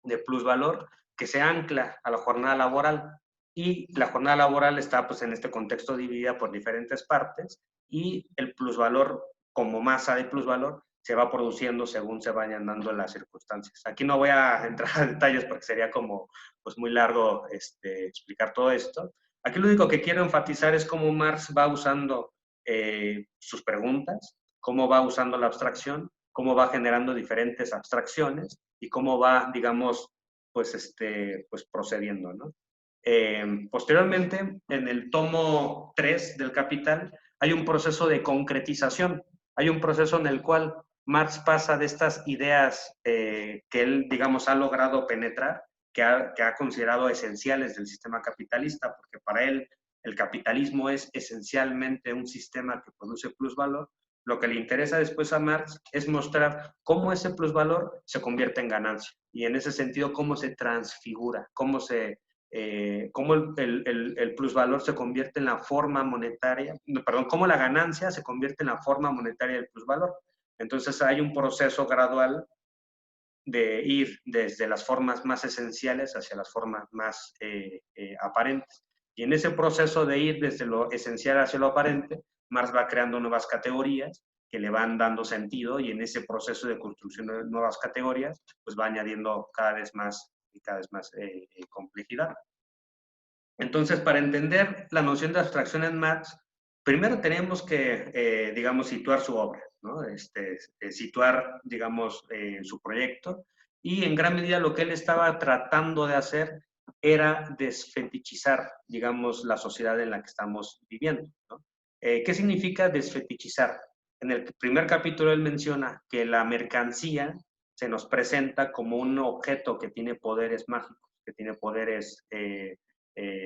De plusvalor que se ancla a la jornada laboral. Y la jornada laboral está, pues, en este contexto dividida por diferentes partes y el plusvalor, como masa de plusvalor, se va produciendo según se vayan dando las circunstancias. Aquí no voy a entrar a detalles porque sería como, pues, muy largo explicar todo esto. Aquí lo único que quiero enfatizar es cómo Marx va usando sus preguntas, cómo va usando la abstracción, cómo va generando diferentes abstracciones y cómo va, digamos, pues procediendo, ¿no? Posteriormente, en el tomo 3 del Capital, hay un proceso de concretización, hay un proceso en el cual Marx pasa de estas ideas que él, digamos, ha logrado penetrar, que ha considerado esenciales del sistema capitalista, porque para él el capitalismo es esencialmente un sistema que produce plusvalor. Lo que le interesa después a Marx es mostrar cómo ese plusvalor se convierte en ganancia y en ese sentido cómo se transfigura, cómo el plusvalor se convierte en la forma monetaria, perdón, cómo la ganancia se convierte en la forma monetaria del plusvalor. Entonces hay un proceso gradual de ir desde las formas más esenciales hacia las formas más aparentes. Y en ese proceso de ir desde lo esencial hacia lo aparente, Marx va creando nuevas categorías que le van dando sentido y en ese proceso de construcción de nuevas categorías, pues va añadiendo cada vez más y cada vez más complejidad. Entonces, para entender la noción de abstracción en Marx, primero tenemos que, digamos, situar su obra, ¿no? Situar, digamos, su proyecto y en gran medida lo que él estaba tratando de hacer era desfetichizar, digamos, la sociedad en la que estamos viviendo, ¿no? ¿Qué significa desfetichizar? En el primer capítulo él menciona que la mercancía se nos presenta como un objeto que tiene poderes mágicos, que tiene poderes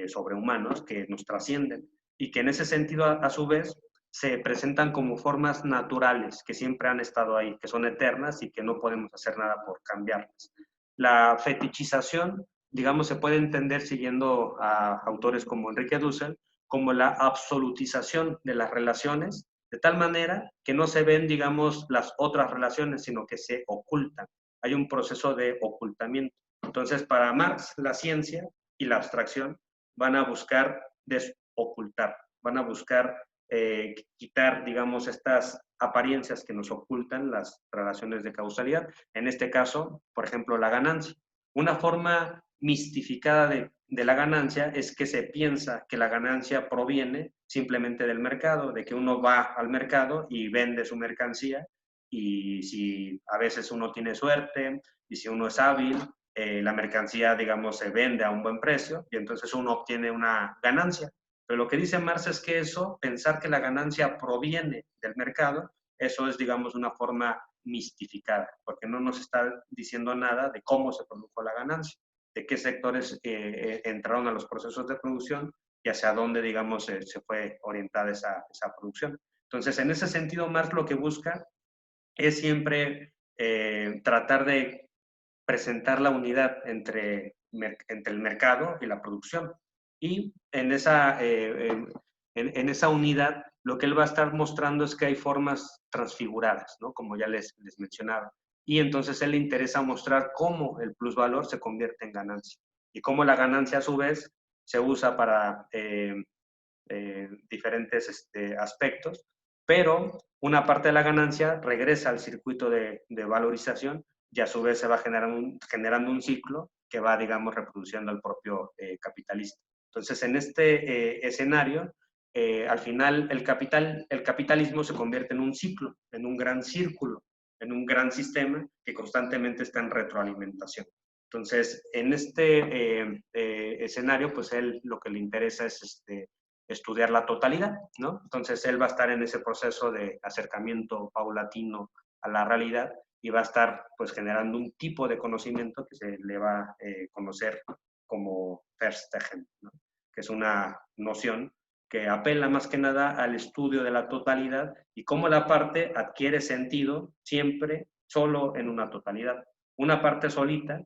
sobrehumanos que nos trascienden y que en ese sentido, a su vez, se presentan como formas naturales que siempre han estado ahí, que son eternas y que no podemos hacer nada por cambiarlas. La fetichización, digamos, se puede entender siguiendo a autores como Enrique Dussel, como la absolutización de las relaciones, de tal manera que no se ven, digamos, las otras relaciones, sino que se ocultan. Hay un proceso de ocultamiento. Entonces, para Marx, la ciencia y la abstracción van a buscar desocultar, van a buscar quitar, digamos, estas apariencias que nos ocultan las relaciones de causalidad. En este caso, por ejemplo, la ganancia. Una forma mistificada de la ganancia es que se piensa que la ganancia proviene simplemente del mercado, de que uno va al mercado y vende su mercancía y si a veces uno tiene suerte y si uno es hábil, la mercancía, digamos, se vende a un buen precio y entonces uno obtiene una ganancia. Pero lo que dice Marx es que eso, pensar que la ganancia proviene del mercado, eso es, digamos, una forma mistificada, porque no nos está diciendo nada de cómo se produjo la ganancia, de qué sectores entraron a los procesos de producción y hacia dónde, digamos, se fue orientada esa producción. Entonces, en ese sentido, Marx lo que busca es siempre tratar de presentar la unidad entre el mercado y la producción. Y en esa unidad, lo que él va a estar mostrando es que hay formas transfiguradas, ¿no? Como ya les mencionaba. Y entonces él le interesa mostrar cómo el plusvalor se convierte en ganancia y cómo la ganancia a su vez se usa para diferentes aspectos, pero una parte de la ganancia regresa al circuito de valorización y a su vez se va generando un ciclo que va, digamos, reproduciendo al propio capitalista. Entonces, en este escenario, al final el capitalismo se convierte en un ciclo, en un gran círculo, en un gran sistema que constantemente está en retroalimentación. Entonces, en este escenario, pues él lo que le interesa es estudiar la totalidad, ¿no? Entonces él va a estar en ese proceso de acercamiento paulatino a la realidad y va a estar pues generando un tipo de conocimiento que se le va a conocer como Verstehen, ¿no? Que es una noción que apela más que nada al estudio de la totalidad y cómo la parte adquiere sentido siempre solo en una totalidad. Una parte solita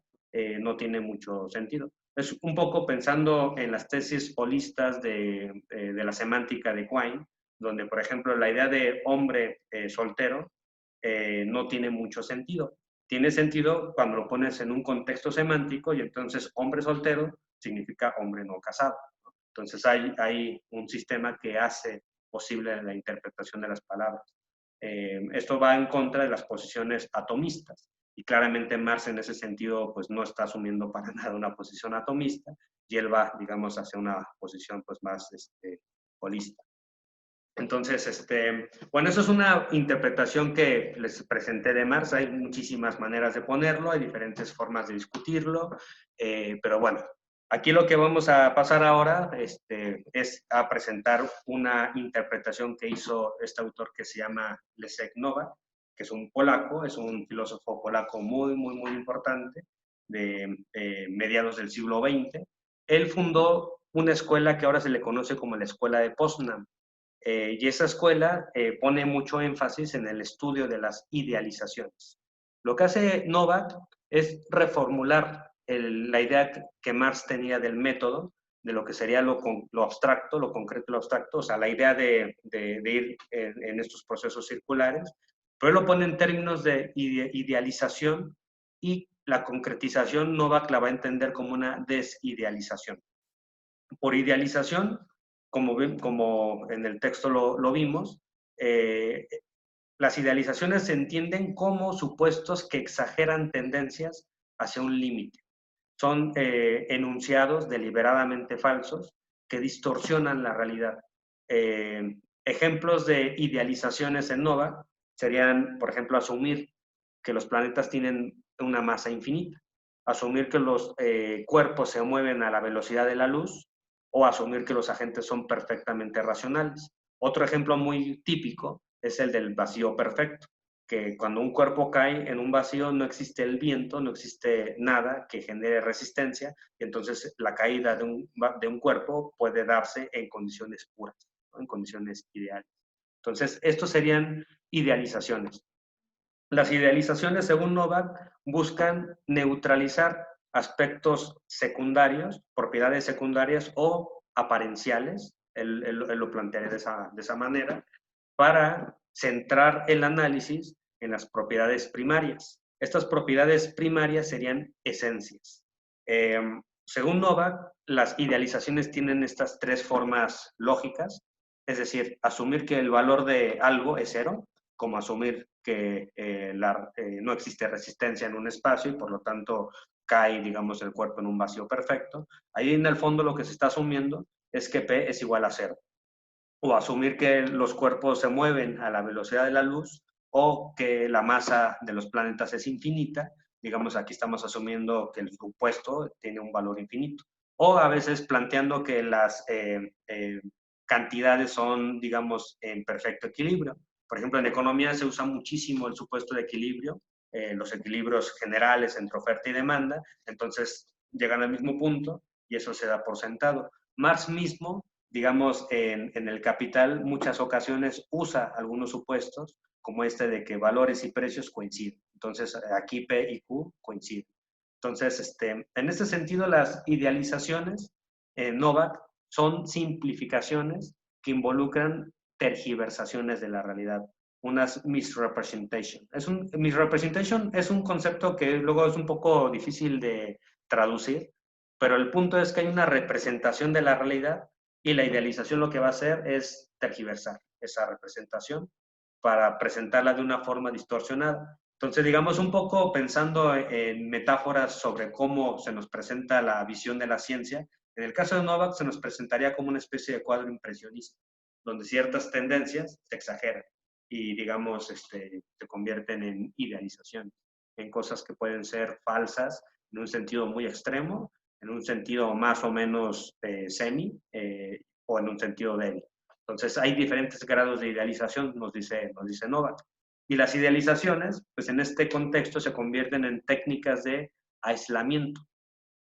no tiene mucho sentido. Es un poco pensando en las tesis holistas de la semántica de Quine, donde, por ejemplo, la idea de hombre soltero no tiene mucho sentido. Tiene sentido cuando lo pones en un contexto semántico y entonces hombre soltero significa hombre no casado. Entonces hay un sistema que hace posible la interpretación de las palabras. Esto va en contra de las posiciones atomistas y claramente Marx en ese sentido pues no está asumiendo para nada una posición atomista y él va, digamos, hacia una posición pues más holista. Entonces, bueno, eso es una interpretación que les presenté de Marx. Hay muchísimas maneras de ponerlo, hay diferentes formas de discutirlo, pero bueno, aquí lo que vamos a pasar ahora es a presentar una interpretación que hizo este autor que se llama Leszek Nowak, que es un polaco, es un filósofo polaco muy, muy, muy importante de mediados del siglo XX. Él fundó una escuela que ahora se le conoce como la Escuela de Poznań. Y esa escuela pone mucho énfasis en el estudio de las idealizaciones. Lo que hace Nowak es reformular la idea que Marx tenía del método, de lo que sería lo abstracto, lo concreto y lo abstracto, o sea, la idea de ir en estos procesos circulares, pero él lo pone en términos de idealización y la concretización Nowak la va a entender como una desidealización. Por idealización, como en el texto lo vimos, las idealizaciones se entienden como supuestos que exageran tendencias hacia un límite. Son enunciados deliberadamente falsos que distorsionan la realidad. Ejemplos de idealizaciones en Nowak serían, por ejemplo, asumir que los planetas tienen una masa infinita, asumir que los cuerpos se mueven a la velocidad de la luz o asumir que los agentes son perfectamente racionales. Otro ejemplo muy típico es el del vacío perfecto, que cuando un cuerpo cae en un vacío no existe el viento, no existe nada que genere resistencia, y entonces la caída de un cuerpo puede darse en condiciones puras, ¿no? En condiciones ideales. Entonces, estos serían idealizaciones. Las idealizaciones, según Nowak, buscan neutralizar aspectos secundarios, propiedades secundarias o aparenciales, él lo plantearía de esa manera, para centrar el análisis en las propiedades primarias. Estas propiedades primarias serían esencias. Según Nowak, las idealizaciones tienen estas tres formas lógicas, es decir, asumir que el valor de algo es cero, como asumir que no existe resistencia en un espacio y por lo tanto cae, digamos, el cuerpo en un vacío perfecto. Ahí en el fondo lo que se está asumiendo es que P es igual a cero. O asumir que los cuerpos se mueven a la velocidad de la luz o que la masa de los planetas es infinita. Digamos, aquí estamos asumiendo que el supuesto tiene un valor infinito. O a veces planteando que las cantidades son, digamos, en perfecto equilibrio. Por ejemplo, en economía se usa muchísimo el supuesto de equilibrio, los equilibrios generales entre oferta y demanda, entonces llegan al mismo punto y eso se da por sentado. Marx mismo, digamos, en el Capital, muchas ocasiones usa algunos supuestos, como este de que valores y precios coinciden. Entonces, aquí P y Q coinciden. Entonces, en este sentido, las idealizaciones, Nowak, son simplificaciones que involucran tergiversaciones de la realidad, unas misrepresentation. Misrepresentation es un concepto que luego es un poco difícil de traducir, pero el punto es que hay una representación de la realidad y la idealización lo que va a hacer es tergiversar esa representación para presentarla de una forma distorsionada. Entonces, digamos, un poco pensando en metáforas sobre cómo se nos presenta la visión de la ciencia, en el caso de Nowak se nos presentaría como una especie de cuadro impresionista, donde ciertas tendencias se exageran y, digamos, se convierten en idealizaciones, en cosas que pueden ser falsas en un sentido muy extremo, en un sentido más o menos semi o en un sentido débil. Entonces, hay diferentes grados de idealización, nos dice Nowak. Y las idealizaciones, pues en este contexto se convierten en técnicas de aislamiento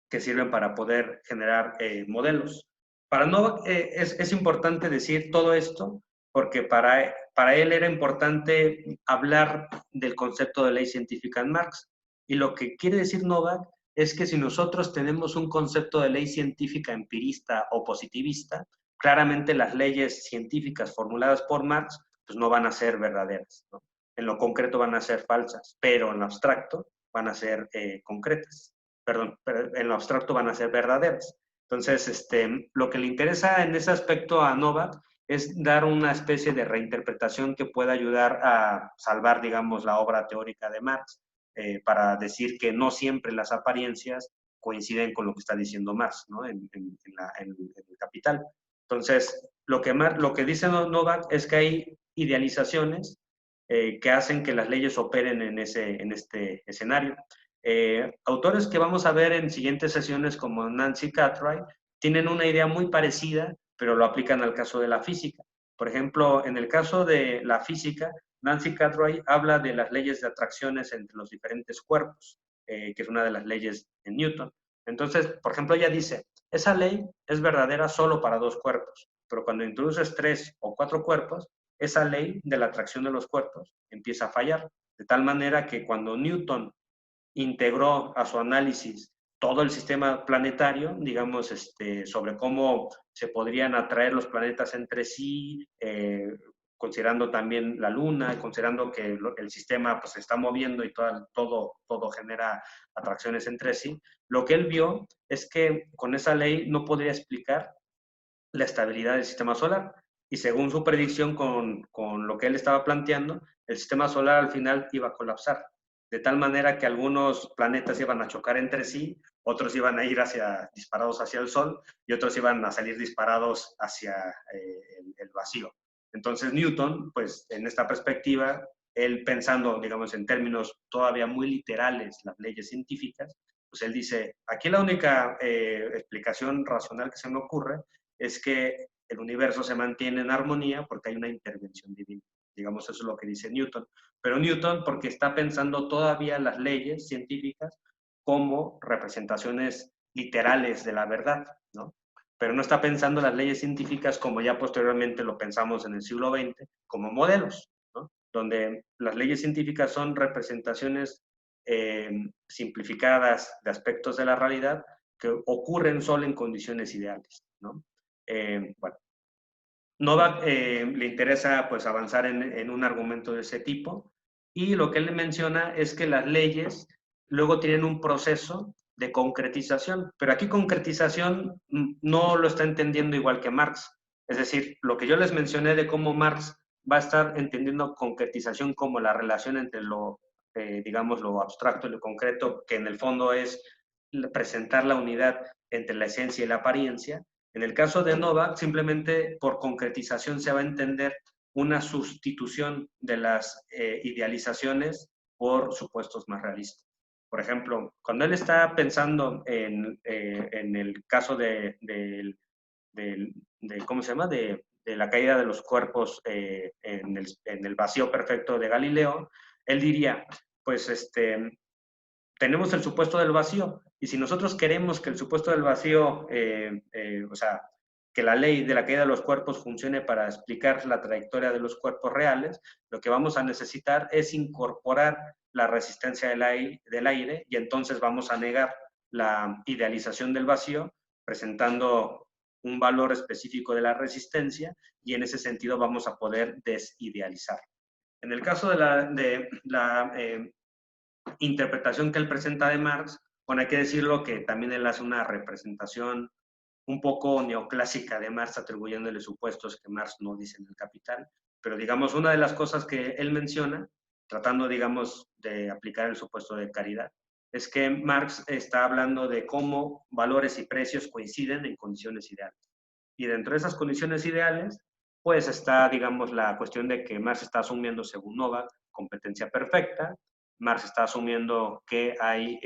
que sirven para poder generar modelos. Para Novak es importante decir todo esto porque para él era importante hablar del concepto de ley científica en Marx. Y lo que quiere decir Novak es que si nosotros tenemos un concepto de ley científica empirista o positivista, claramente las leyes científicas formuladas por Marx pues no van a ser verdaderas, ¿no? En lo concreto van a ser falsas, pero en lo abstracto van a ser concretas. Perdón, pero en lo abstracto van a ser verdaderas. Entonces, lo que le interesa en ese aspecto a Novak es dar una especie de reinterpretación que pueda ayudar a salvar, digamos, la obra teórica de Marx, para decir que no siempre las apariencias coinciden con lo que está diciendo Marx, ¿no? En el Capital. Entonces, lo que dice Novak es que hay idealizaciones que hacen que las leyes operen en este escenario. Autores que vamos a ver en siguientes sesiones como Nancy Cartwright tienen una idea muy parecida, pero lo aplican al caso de la física. Por ejemplo, en el caso de la física, Nancy Cartwright habla de las leyes de atracciones entre los diferentes cuerpos, que es una de las leyes de Newton. Entonces, por ejemplo, ella dice, esa ley es verdadera solo para dos cuerpos, pero cuando introduces 3 o 4 cuerpos, esa ley de la atracción de los cuerpos empieza a fallar, de tal manera que cuando Newton integró a su análisis todo el sistema planetario, digamos, sobre cómo se podrían atraer los planetas entre sí, considerando también la Luna, considerando que el sistema pues, se está moviendo y todo genera atracciones entre sí, lo que él vio es que con esa ley no podría explicar la estabilidad del sistema solar. Y según su predicción con lo que él estaba planteando, el sistema solar al final iba a colapsar, de tal manera que algunos planetas iban a chocar entre sí, otros iban a ir disparados hacia el Sol y otros iban a salir disparados hacia el vacío. Entonces Newton, pues en esta perspectiva, él pensando, digamos, en términos todavía muy literales, las leyes científicas, pues él dice, aquí la única explicación racional que se me ocurre es que el universo se mantiene en armonía porque hay una intervención divina. Digamos, eso es lo que dice Newton. Pero Newton, porque está pensando todavía las leyes científicas como representaciones literales de la verdad, ¿no? Pero no está pensando las leyes científicas como ya posteriormente lo pensamos en el siglo XX, como modelos, ¿no? Donde las leyes científicas son representaciones simplificadas de aspectos de la realidad que ocurren solo en condiciones ideales, ¿no? Bueno, Novak le interesa pues avanzar en un argumento de ese tipo y lo que él menciona es que las leyes luego tienen un proceso de concretización, pero aquí concretización no lo está entendiendo igual que Marx. Es decir, lo que yo les mencioné de cómo Marx va a estar entendiendo concretización como la relación entre digamos, lo abstracto y lo concreto, que en el fondo es presentar la unidad entre la esencia y la apariencia. En el caso de Novak, simplemente por concretización se va a entender una sustitución de las idealizaciones por supuestos más realistas. Por ejemplo, cuando él está pensando en el caso ¿cómo se llama? De la caída de los cuerpos en el vacío perfecto de Galileo, él diría, pues tenemos el supuesto del vacío, y si nosotros queremos que el supuesto del vacío, o sea, que la ley de la caída de los cuerpos funcione para explicar la trayectoria de los cuerpos reales, lo que vamos a necesitar es incorporar la resistencia del aire y entonces vamos a negar la idealización del vacío, presentando un valor específico de la resistencia y en ese sentido vamos a poder desidealizar. En el caso de la interpretación que él presenta de Marx, bueno, hay que decirlo que también él hace una representación un poco neoclásica de Marx, atribuyéndole supuestos que Marx no dice en el Capital, pero digamos, una de las cosas que él menciona, tratando, digamos, de aplicar el supuesto de caridad, es que Marx está hablando de cómo valores y precios coinciden en condiciones ideales. Y dentro de esas condiciones ideales, pues está, digamos, la cuestión de que Marx está asumiendo, según Novak, competencia perfecta. Marx está asumiendo que hay,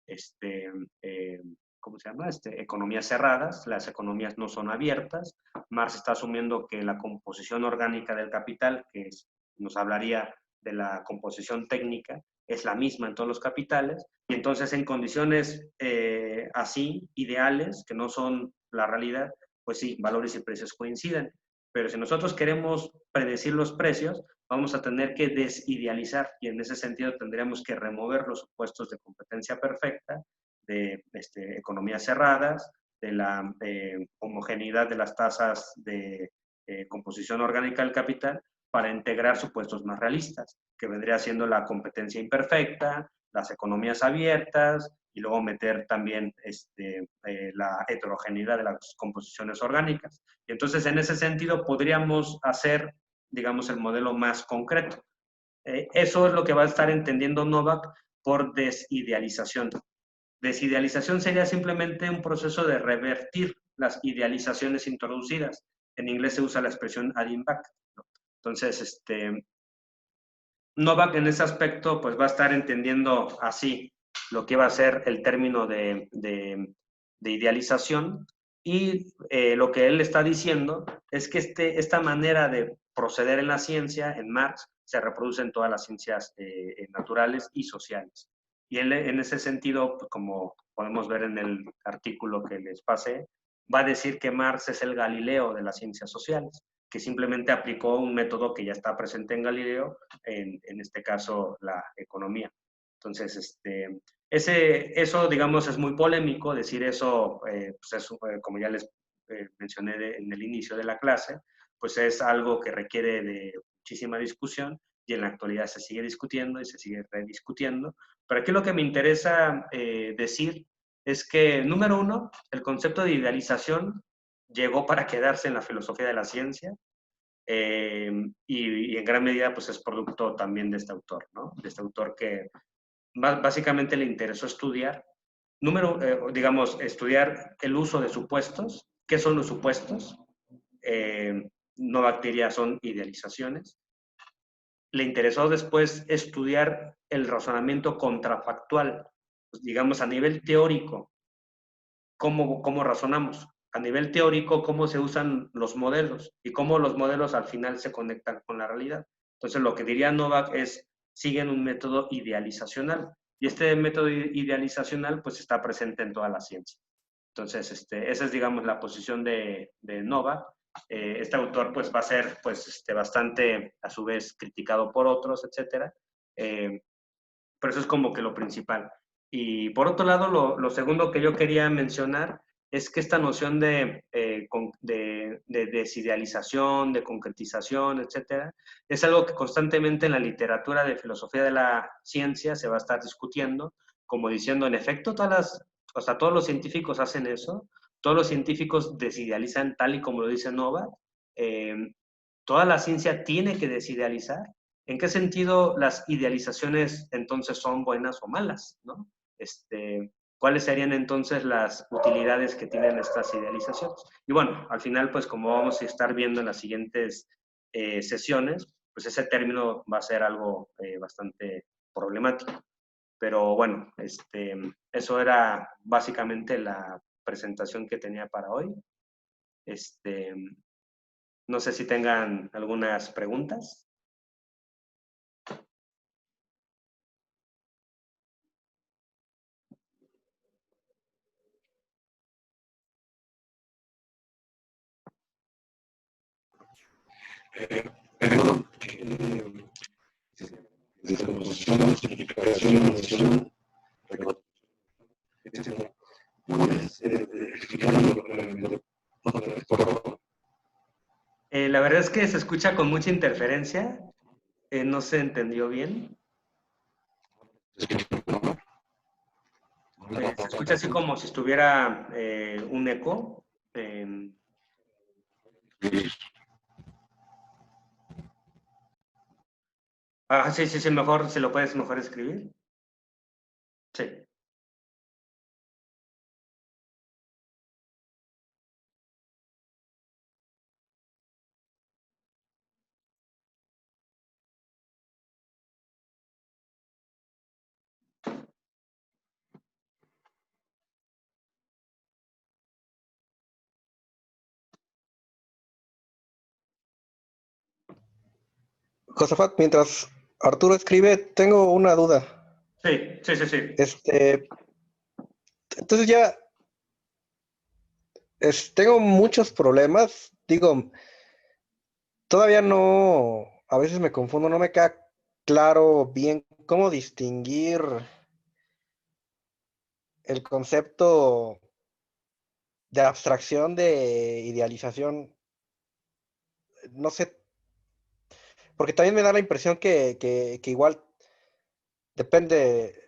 este, eh, ¿cómo se llama? Economías cerradas, las economías no son abiertas. Marx está asumiendo que la composición orgánica del capital, que nos hablaría de la composición técnica, es la misma en todos los capitales. Y entonces en condiciones así, ideales, que no son la realidad, pues sí, valores y precios coinciden. Pero si nosotros queremos predecir los precios, vamos a tener que desidealizar y en ese sentido tendríamos que remover los supuestos de competencia perfecta, de economías cerradas, de la homogeneidad de las tasas de composición orgánica del capital para integrar supuestos más realistas, que vendría siendo la competencia imperfecta, las economías abiertas y luego meter también la heterogeneidad de las composiciones orgánicas. Y entonces, en ese sentido, podríamos hacer, digamos, el modelo más concreto. Eso es lo que va a estar entendiendo Novak por desidealización. Desidealización sería simplemente un proceso de revertir las idealizaciones introducidas. En inglés se usa la expresión adding back, ¿no? Entonces, Novak en ese aspecto pues va a estar entendiendo así lo que va a ser el término de idealización y lo que él está diciendo es que esta manera de proceder en la ciencia, en Marx, se reproduce en todas las ciencias naturales y sociales. Y él en ese sentido, pues, como podemos ver en el artículo que les pasé, va a decir que Marx es el Galileo de las ciencias sociales, que simplemente aplicó un método que ya está presente en Galileo, en este caso la economía. Entonces, eso, digamos, es muy polémico, decir eso, pues es, como ya les mencioné en el inicio de la clase, pues es algo que requiere de muchísima discusión y en la actualidad se sigue discutiendo y se sigue rediscutiendo. Pero aquí lo que me interesa decir es que, número uno, el concepto de idealización llegó para quedarse en la filosofía de la ciencia y en gran medida pues es producto también de este autor, ¿no? De este autor que básicamente le interesó estudiar, digamos, estudiar el uso de supuestos. ¿Qué son los supuestos? No bacterias son idealizaciones. Le interesó después estudiar el razonamiento contrafactual, pues, digamos, a nivel teórico, cómo razonamos. A nivel teórico, cómo se usan los modelos y cómo los modelos al final se conectan con la realidad. Entonces, lo que diría Novak es, siguen un método idealizacional. Y este método idealizacional, pues, está presente en toda la ciencia. Entonces, esa es, digamos, la posición de Novak. Este autor, pues, va a ser, pues, bastante, a su vez, criticado por otros, etcétera. Pero eso es como que lo principal. Y por otro lado, lo segundo que yo quería mencionar es que esta noción de desidealización, de concretización, etcétera, es algo que constantemente en la literatura de filosofía de la ciencia se va a estar discutiendo, como diciendo, en efecto, o sea, todos los científicos hacen eso, todos los científicos desidealizan tal y como lo dice Nova, eh, toda la ciencia tiene que desidealizar. ¿En qué sentido las idealizaciones entonces son buenas o malas, ¿no? ¿Cuáles serían entonces las utilidades que tienen estas idealizaciones? Y bueno, al final, pues como vamos a estar viendo en las siguientes sesiones, pues ese término va a ser algo bastante problemático. Pero bueno, eso era básicamente la presentación que tenía para hoy. No sé si tengan algunas preguntas. Perdón, descomposición, simplificación, ¿puedes explicarlo por favor? La verdad es que se escucha con mucha interferencia. No se entendió bien. Se escucha así como si estuviera un eco. Sí, sí, sí, mejor, ¿se lo puedes mejor escribir? Sí. Josafat, mientras Arturo escribe, tengo una duda. Sí, sí, sí, sí. Entonces ya, tengo muchos problemas. Digo, todavía no, a veces me confundo, no me queda claro bien cómo distinguir el concepto de abstracción de idealización. No sé, porque también me da la impresión que igual depende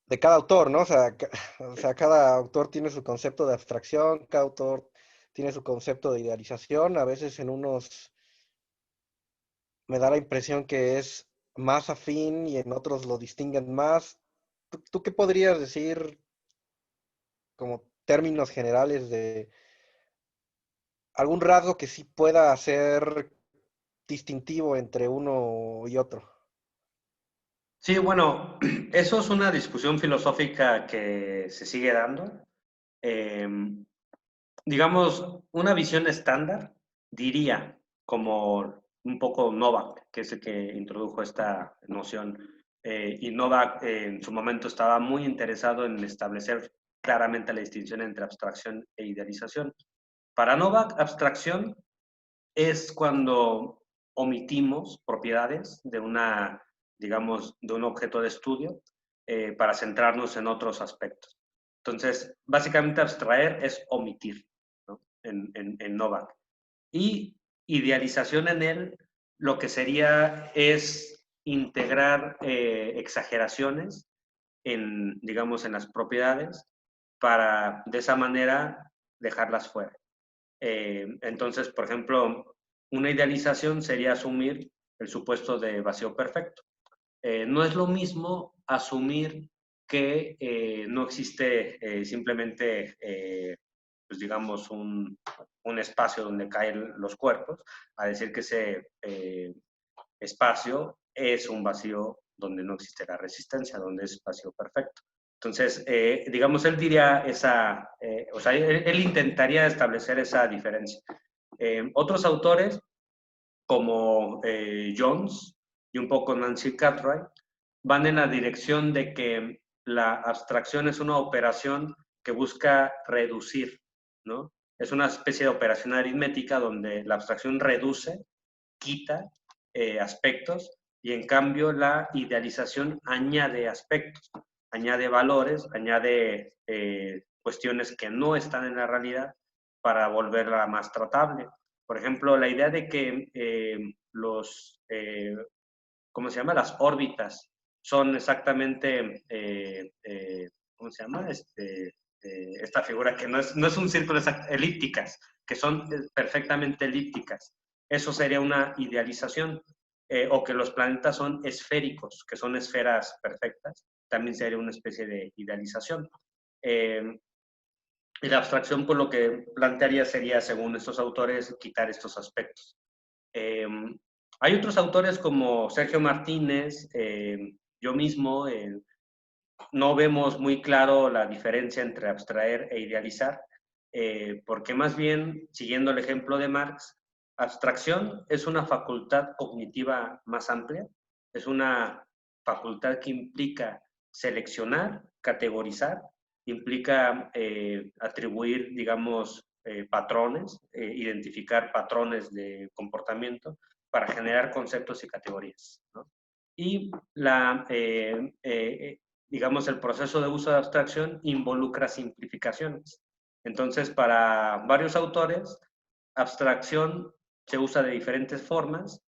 de cada autor, ¿no? O sea, o sea, cada autor tiene su concepto de abstracción, cada autor tiene su concepto de idealización. A veces en unos me da la impresión que es más afín y en otros lo distinguen más. ¿Tú qué podrías decir como términos generales de algún rasgo que sí pueda ser distintivo entre uno y otro? Sí, bueno, eso es una discusión filosófica que se sigue dando. Eh, digamos, una visión estándar diría, como un poco Novak, que es el que introdujo esta noción, y Novak en su momento estaba muy interesado en establecer claramente la distinción entre abstracción e idealización. Para Novak, abstracción es cuando omitimos propiedades de una, digamos, de un objeto de estudio para centrarnos en otros aspectos. Entonces, básicamente abstraer es omitir, ¿no? En Novak. Y idealización en él, lo que sería es integrar exageraciones en, digamos, en las propiedades para de esa manera dejarlas fuera. Entonces, por ejemplo, una idealización sería asumir el supuesto de vacío perfecto. No es lo mismo asumir que no existe simplemente, pues digamos, un espacio donde caen los cuerpos, a decir que ese espacio es un vacío donde no existe la resistencia, donde es vacío perfecto. Entonces, digamos, él diría esa, o sea, él intentaría establecer esa diferencia. Otros autores, como Jones y un poco Nancy Cartwright, van en la dirección de que la abstracción es una operación que busca reducir, ¿no? Es una especie de operación aritmética donde la abstracción reduce, quita aspectos y en cambio la idealización añade aspectos, añade valores, añade cuestiones que no están en la realidad para volverla más tratable. Por ejemplo, la idea de que ¿cómo se llama? Las órbitas son exactamente, ¿cómo se llama? Esta figura que no es un círculo, elípticas, que son perfectamente elípticas. Eso sería una idealización. O que los planetas son esféricos, que son esferas perfectas, también sería una especie de idealización. Y la abstracción, por lo que plantearía, sería, según estos autores, quitar estos aspectos. Eh, hay otros autores como Sergio Martínez, yo mismo, no vemos muy claro la diferencia entre abstraer e idealizar, porque más bien, siguiendo el ejemplo de Marx, abstracción es una facultad cognitiva más amplia, es una facultad que implica seleccionar, categorizar, implica atribuir, digamos, patrones, identificar patrones de comportamiento para generar conceptos y categorías, ¿no? Y digamos, el proceso de uso de abstracción involucra simplificaciones. Entonces, para varios autores, abstracción se usa de diferentes formas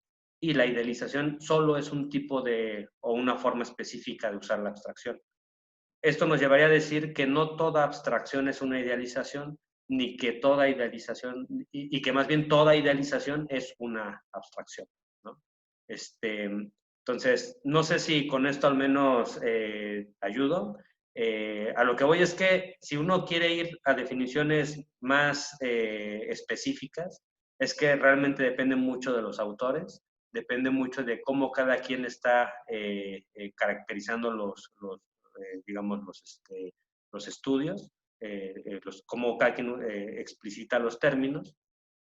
y la idealización solo es un tipo de o una forma específica de usar la abstracción. Esto nos llevaría a decir que no toda abstracción es una idealización, ni que toda idealización, y que más bien toda idealización es una abstracción, ¿no? Entonces, no sé si con esto al menos ayudo. A lo que voy es que si uno quiere ir a definiciones más específicas, es que realmente depende mucho de los autores, depende mucho de cómo cada quien está caracterizando digamos, los estudios, cómo cada quien explicita los términos,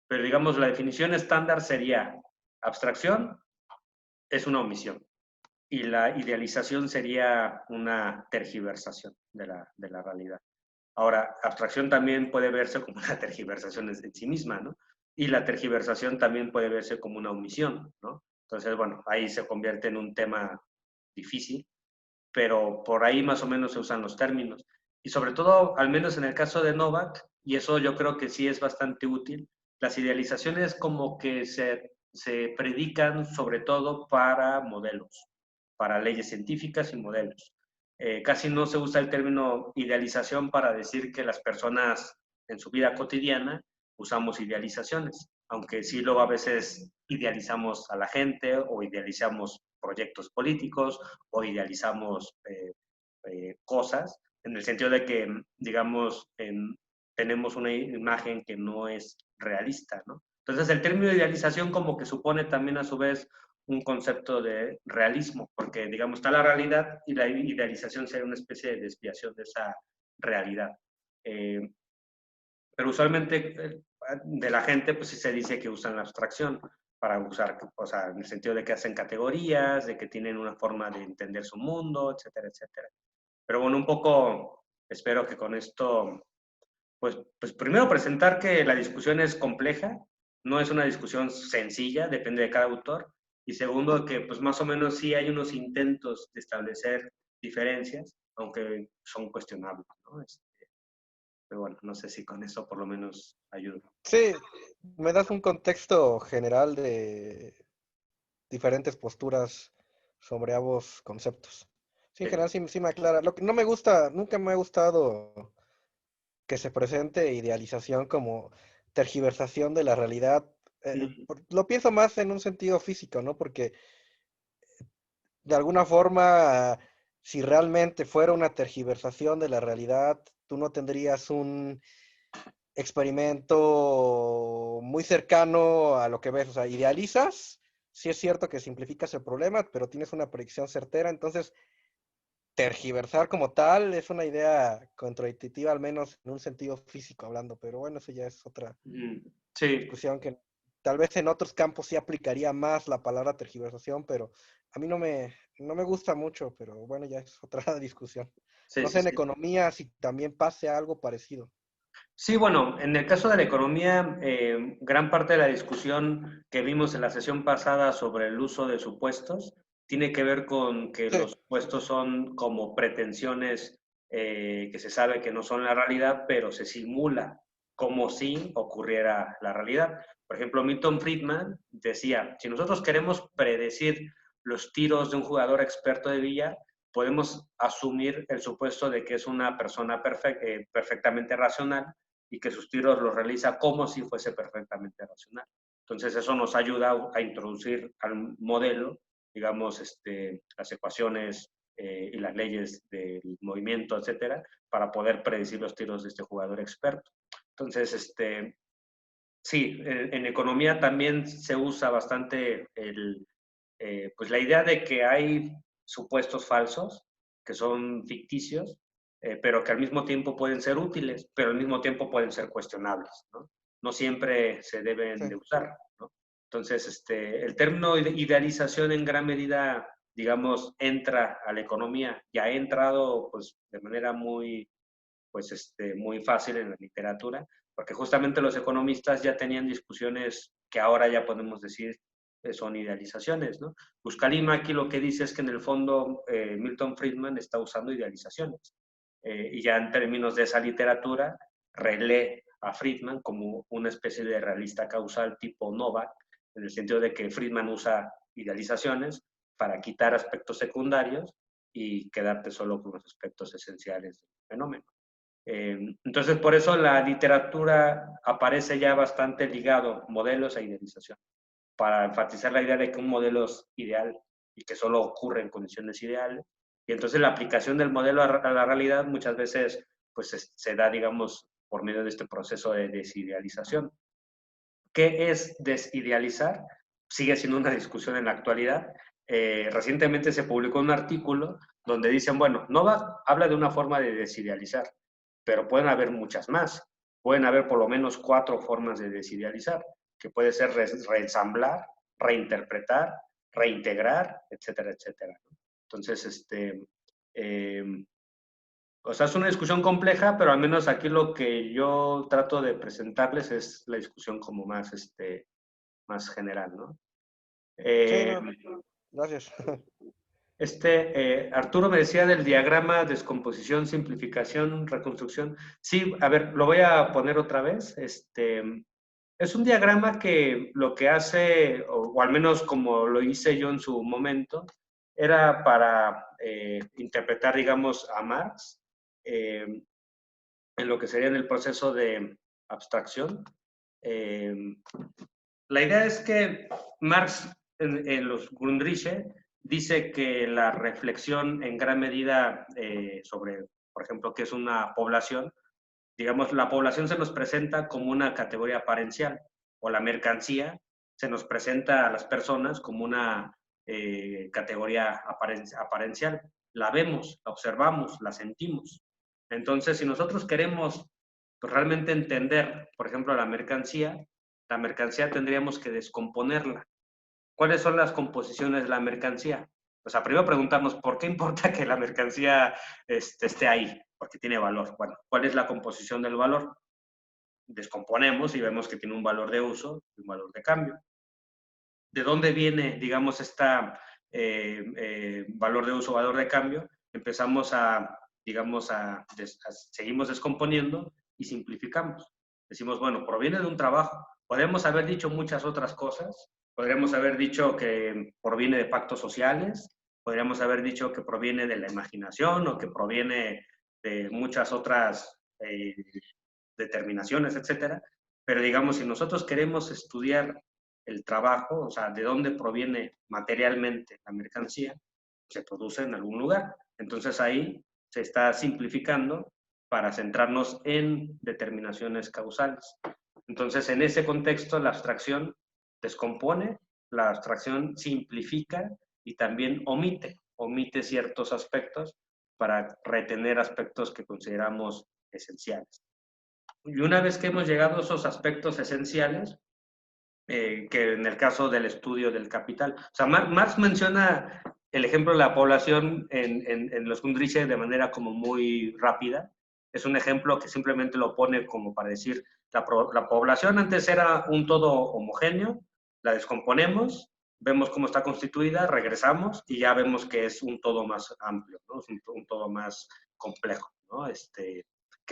pero digamos la definición estándar sería abstracción es una omisión y la idealización sería una tergiversación de la realidad. Ahora, abstracción también puede verse como una tergiversación en sí misma, ¿no? Y la tergiversación también puede verse como una omisión, ¿no? Entonces, bueno, ahí se convierte en un tema difícil, pero por ahí más o menos se usan los términos. Y sobre todo, al menos en el caso de Novak, y eso yo creo que sí es bastante útil, las idealizaciones como que se predican sobre todo para modelos, para leyes científicas y modelos. Casi no se usa el término idealización para decir que las personas en su vida cotidiana usamos idealizaciones, aunque sí luego a veces idealizamos a la gente o idealizamos proyectos políticos o idealizamos cosas, en el sentido de que, digamos, tenemos una imagen que no es realista, ¿no? Entonces, el término idealización como que supone también a su vez un concepto de realismo, porque, digamos, está la realidad y la idealización sería una especie de desviación de esa realidad. Eh, pero usualmente de la gente, pues sí se dice que usan la abstracción para usar, o sea, en el sentido de que hacen categorías, de que tienen una forma de entender su mundo, etcétera, etcétera. Pero bueno, un poco espero que con esto, pues primero presentar que la discusión es compleja, no es una discusión sencilla, depende de cada autor. Y segundo, que pues más o menos sí hay unos intentos de establecer diferencias, aunque son cuestionables, ¿no? Pero bueno, no sé si con eso por lo menos ayuda. Sí, me das un contexto general de diferentes posturas sobre ambos conceptos. Sí, en Sí. general sí me aclara. Lo que no me gusta, nunca me ha gustado que se presente idealización como tergiversación de la realidad. Lo pienso más en un sentido físico, ¿no? Porque de alguna forma, si realmente fuera una tergiversación de la realidad, tú no tendrías un experimento muy cercano a lo que ves. O sea, idealizas, sí es cierto que simplificas el problema, pero tienes una predicción certera. Entonces, tergiversar como tal es una idea contraintuitiva, al menos en un sentido físico hablando. Pero bueno, eso ya es otra Sí, discusión que tal vez en otros campos sí aplicaría más la palabra tergiversación, pero a mí no me gusta mucho, pero bueno, ya es otra discusión. sí, No sí, sé en sí. economía si también pase algo parecido. Sí, bueno, en el caso de la economía, gran parte de la discusión que vimos en la sesión pasada sobre el uso de supuestos tiene que ver con que Sí, los sí, supuestos son como pretensiones que se sabe que no son la realidad, pero se simula como si ocurriera la realidad. Por ejemplo, Milton Friedman decía, si nosotros queremos predecir los tiros de un jugador experto de billar, podemos asumir el supuesto de que es una persona perfectamente racional y que sus tiros los realiza como si fuese perfectamente racional. Entonces eso nos ayuda a introducir al modelo, digamos, las ecuaciones y las leyes del movimiento, etcétera, para poder predecir los tiros de este jugador experto. Entonces, sí, en economía también se usa bastante pues la idea de que hay supuestos falsos, que son ficticios, pero que al mismo tiempo pueden ser útiles, pero al mismo tiempo pueden ser cuestionables, ¿no? No siempre se deben sí. de usar, ¿no? Entonces, el término idealización en gran medida, digamos, entra a la economía, ya ha entrado pues de manera muy, pues, muy fácil en la literatura, porque justamente los economistas ya tenían discusiones que ahora ya podemos decir son idealizaciones, ¿no? Buscalima aquí lo que dice es que en el fondo Milton Friedman está usando idealizaciones, y ya en términos de esa literatura relee a Friedman como una especie de realista causal tipo Novak, en el sentido de que Friedman usa idealizaciones para quitar aspectos secundarios y quedarte solo con los aspectos esenciales del fenómeno. Entonces, por eso la literatura aparece ya bastante ligado modelos e idealización, para enfatizar la idea de que un modelo es ideal y que solo ocurre en condiciones ideales. Y entonces la aplicación del modelo a la realidad muchas veces pues se da, digamos, por medio de este proceso de desidealización. ¿Qué es desidealizar? Sigue siendo una discusión en la actualidad. Recientemente se publicó un artículo donde dicen, bueno, Novak habla de una forma de desidealizar, pero pueden haber muchas más. Pueden haber por lo menos 4 formas de desidealizar, que puede ser reensamblar, reinterpretar, reintegrar, etcétera, etcétera. Entonces, eh, O sea, es una discusión compleja, pero al menos aquí lo que yo trato de presentarles es la discusión como más, más general, ¿no? Sí, Eh, no, gracias. Arturo me decía del diagrama, descomposición, simplificación, reconstrucción. Sí, a ver, lo voy a poner otra vez. Es un diagrama que lo que hace, o al menos como lo hice yo en su momento, era para interpretar, digamos, a Marx eh, en lo que sería en el proceso de abstracción. Eh, la idea es que Marx en los Grundrisse dice que la reflexión en gran medida sobre, por ejemplo, qué es una población, digamos, la población se nos presenta como una categoría aparencial, o la mercancía se nos presenta a las personas como una categoría aparencial. La vemos, la observamos, la sentimos. Entonces, si nosotros queremos pues, realmente entender, por ejemplo, la mercancía tendríamos que descomponerla. ¿Cuáles son las composiciones de la mercancía? O sea, primero preguntarnos, ¿por qué importa que la mercancía esté ahí? Porque tiene valor. Bueno, ¿cuál es la composición del valor? Descomponemos y vemos que tiene un valor de uso y un valor de cambio. ¿De dónde viene, digamos, esta valor de uso, valor de cambio? Empezamos a, digamos, seguimos descomponiendo y simplificamos. Decimos, bueno, proviene de un trabajo. Podemos haber dicho muchas otras cosas. Podríamos haber dicho que proviene de pactos sociales. Podríamos haber dicho que proviene de la imaginación o que proviene de muchas otras determinaciones, etcétera. Pero digamos, si nosotros queremos estudiar el trabajo, o sea, de dónde proviene materialmente la mercancía, se produce en algún lugar. Entonces ahí se está simplificando para centrarnos en determinaciones causales. Entonces, en ese contexto, la abstracción descompone, la abstracción simplifica y también omite ciertos aspectos para retener aspectos que consideramos esenciales. Y una vez que hemos llegado a esos aspectos esenciales, que en el caso del estudio del capital. O sea, Marx menciona el ejemplo de la población en los Grundrisse de manera como muy rápida. Es un ejemplo que simplemente lo pone como para decir, la población antes era un todo homogéneo, la descomponemos, vemos cómo está constituida, regresamos y ya vemos que es un todo más amplio, ¿no? Es un todo más complejo, ¿no? Que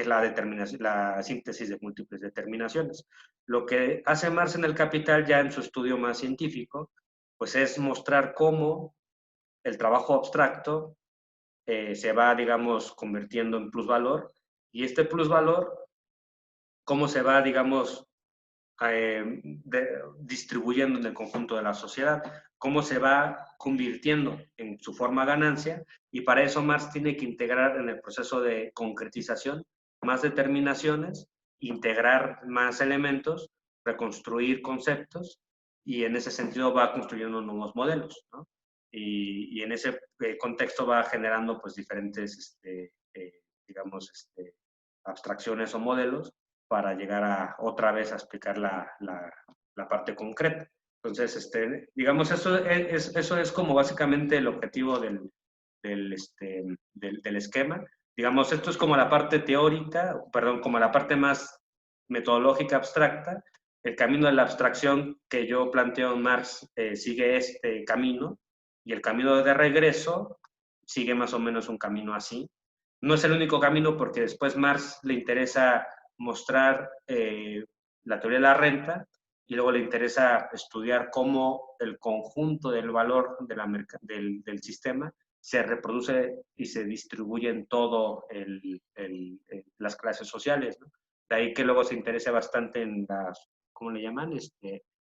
es la síntesis de múltiples determinaciones. Lo que hace Marx en el Capital, ya en su estudio más científico, pues es mostrar cómo el trabajo abstracto se va, digamos, convirtiendo en plusvalor, y este plusvalor, cómo se va, digamos, distribuyendo en el conjunto de la sociedad, cómo se va convirtiendo en su forma ganancia, y para eso Marx tiene que integrar en el proceso de concretización más determinaciones, integrar más elementos, reconstruir conceptos, y en ese sentido va construyendo nuevos modelos, ¿no? Y en ese contexto va generando pues diferentes, digamos, abstracciones o modelos para llegar a otra vez a explicar la parte concreta. Entonces, digamos, eso es como básicamente el objetivo del esquema. Digamos, esto es como la parte teórica, perdón, como la parte más metodológica abstracta. El camino de la abstracción que yo planteo en Marx sigue este camino, y el camino de regreso sigue más o menos un camino así. No es el único camino, porque después Marx le interesa mostrar la teoría de la renta, y luego le interesa estudiar cómo el conjunto del valor del sistema se reproduce y se distribuye en todo las clases sociales, ¿no? De ahí que luego se interese bastante en ¿cómo le llaman?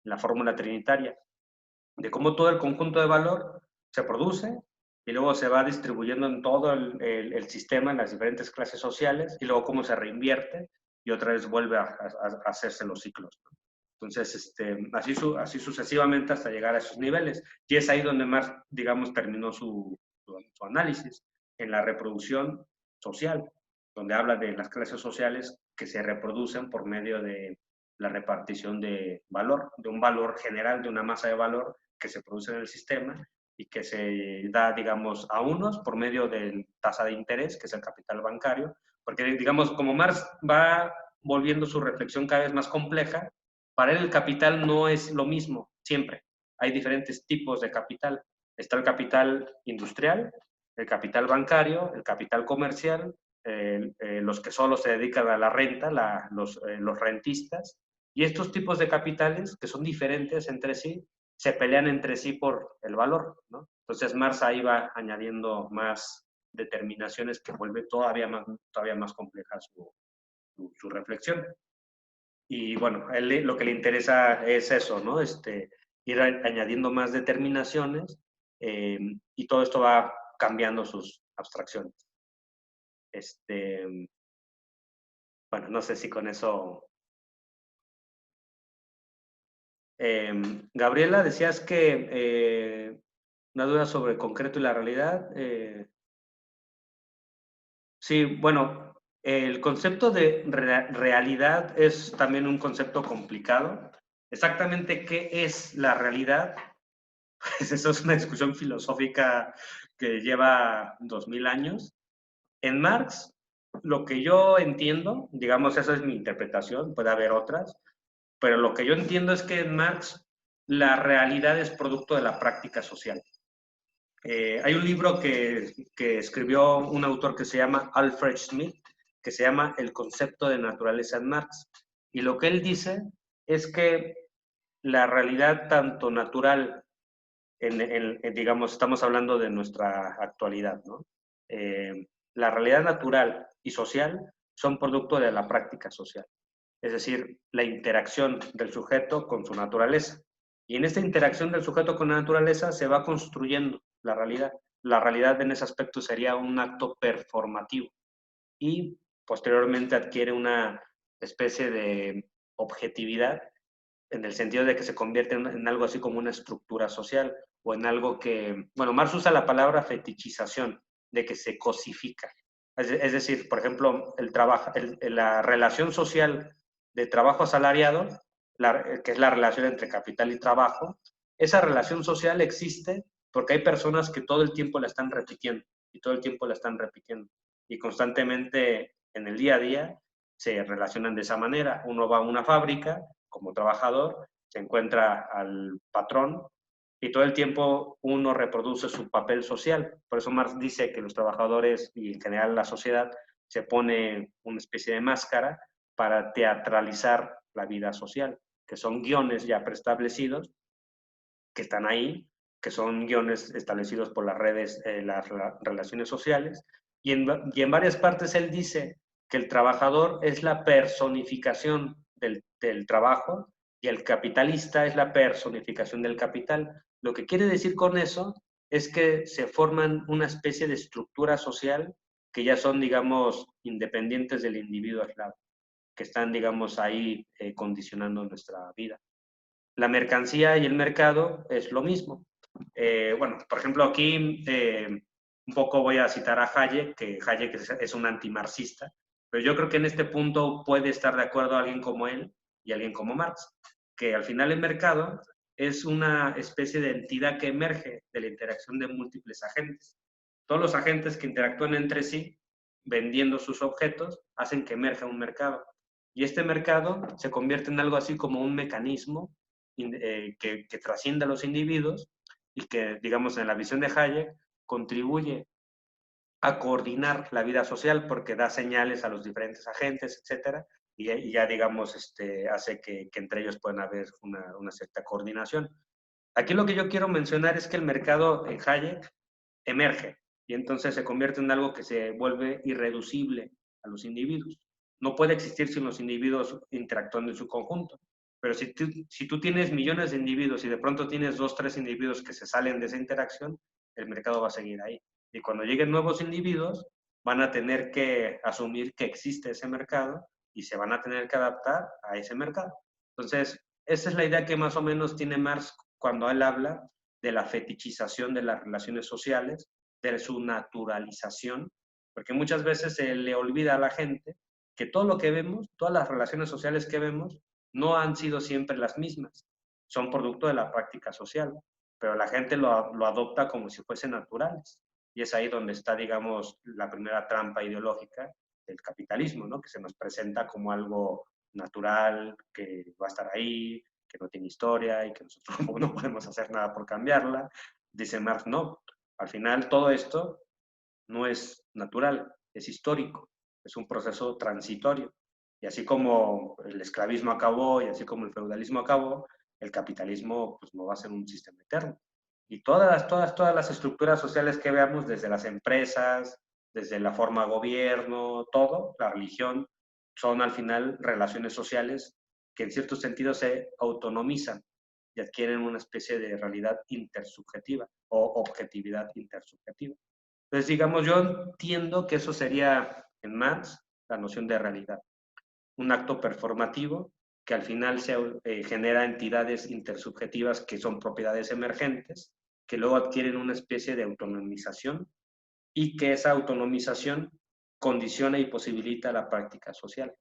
La fórmula trinitaria, de cómo todo el conjunto de valor se produce y luego se va distribuyendo en todo el sistema, en las diferentes clases sociales, y luego cómo se reinvierte y otra vez vuelve a hacerse los ciclos, ¿no? Entonces, así sucesivamente hasta llegar a esos niveles. Y es ahí donde Marx, digamos, terminó su análisis, en la reproducción social, donde habla de las clases sociales que se reproducen por medio de la repartición de valor, de un valor general, de una masa de valor que se produce en el sistema, y que se da, digamos, a unos por medio de tasa de interés, que es el capital bancario, porque, digamos, como Marx va volviendo su reflexión cada vez más compleja, para él el capital no es lo mismo, siempre. Hay diferentes tipos de capital. Está el capital industrial, el capital bancario, el capital comercial, los que solo se dedican a la renta, los rentistas, y estos tipos de capitales, que son diferentes entre sí, se pelean entre sí por el valor, ¿no? Entonces Marx ahí va añadiendo más determinaciones que vuelve todavía más compleja su reflexión. Y bueno, a él lo que le interesa es eso, ¿no? Ir añadiendo más determinaciones y todo esto va cambiando sus abstracciones. Bueno, no sé si con eso... Gabriela, decías que una duda sobre el concreto y la realidad. Sí, bueno, el concepto de realidad es también un concepto complicado. Exactamente qué es la realidad, pues eso es una discusión filosófica que lleva 2000 años. En Marx, lo que yo entiendo, digamos, esa es mi interpretación, puede haber otras, pero lo que yo entiendo es que en Marx la realidad es producto de la práctica social. Hay un libro que escribió un autor que se llama Alfred Smith, que se llama El concepto de naturaleza en Marx. Y lo que él dice es que la realidad tanto natural, digamos, estamos hablando de nuestra actualidad, ¿no? La realidad natural y social son producto de la práctica social, es decir, la interacción del sujeto con su naturaleza. Y en esta interacción del sujeto con la naturaleza se va construyendo la realidad. La realidad en ese aspecto sería un acto performativo y posteriormente adquiere una especie de objetividad en el sentido de que se convierte en algo así como una estructura social o en algo que, bueno, Marx usa la palabra fetichización, de que se cosifica. Es decir, por ejemplo, la relación social de trabajo asalariado, que es la relación entre capital y trabajo, esa relación social existe porque hay personas que todo el tiempo la están repitiendo y todo el tiempo la están repitiendo y constantemente en el día a día se relacionan de esa manera. Uno va a una fábrica como trabajador, se encuentra al patrón y todo el tiempo uno reproduce su papel social. Por eso Marx dice que los trabajadores y en general la sociedad se pone una especie de máscara para teatralizar la vida social, que son guiones ya preestablecidos, que están ahí, que son guiones establecidos por las redes, las relaciones sociales, y en varias partes él dice que el trabajador es la personificación del trabajo y el capitalista es la personificación del capital. Lo que quiere decir con eso es que se forman una especie de estructura social que ya son, digamos, independientes del individuo aislado, que están, digamos, ahí condicionando nuestra vida. La mercancía y el mercado es lo mismo. Bueno, por ejemplo, aquí un poco voy a citar a Hayek, que Hayek es un antimarxista, pero yo creo que en este punto puede estar de acuerdo alguien como él y alguien como Marx, que al final el mercado es una especie de entidad que emerge de la interacción de múltiples agentes. Todos los agentes que interactúan entre sí, vendiendo sus objetos, hacen que emerja un mercado. Y este mercado se convierte en algo así como un mecanismo que trasciende a los individuos y que, digamos, en la visión de Hayek, contribuye a coordinar la vida social porque da señales a los diferentes agentes, etcétera, y ya, digamos, hace que entre ellos puedan haber una cierta coordinación. Aquí lo que yo quiero mencionar es que el mercado en Hayek emerge y entonces se convierte en algo que se vuelve irreducible a los individuos. No puede existir sin los individuos interactuando en su conjunto. Pero si tú tienes millones de individuos y de pronto tienes 2, 3 individuos que se salen de esa interacción, el mercado va a seguir ahí. Y cuando lleguen nuevos individuos, van a tener que asumir que existe ese mercado y se van a tener que adaptar a ese mercado. Entonces, esa es la idea que más o menos tiene Marx cuando él habla de la fetichización de las relaciones sociales, de su naturalización, porque muchas veces se le olvida a la gente que todo lo que vemos, todas las relaciones sociales que vemos, no han sido siempre las mismas, son producto de la práctica social, pero la gente lo adopta como si fuesen naturales. Y es ahí donde está, digamos, la primera trampa ideológica del capitalismo, ¿no? Que se nos presenta como algo natural, que va a estar ahí, que no tiene historia y que nosotros no podemos hacer nada por cambiarla. Dice Marx, no, al final todo esto no es natural, es histórico, es un proceso transitorio. Y así como el esclavismo acabó y así como el feudalismo acabó, el capitalismo pues, no va a ser un sistema eterno. Y todas las estructuras sociales que veamos, desde las empresas, desde la forma de gobierno, todo, la religión, son al final relaciones sociales que en cierto sentido se autonomizan y adquieren una especie de realidad intersubjetiva o objetividad intersubjetiva. Entonces, digamos, yo entiendo que eso sería en Marx la noción de realidad, un acto performativo que al final genera entidades intersubjetivas que son propiedades emergentes, que luego adquieren una especie de autonomización y que esa autonomización condiciona y posibilita la práctica social.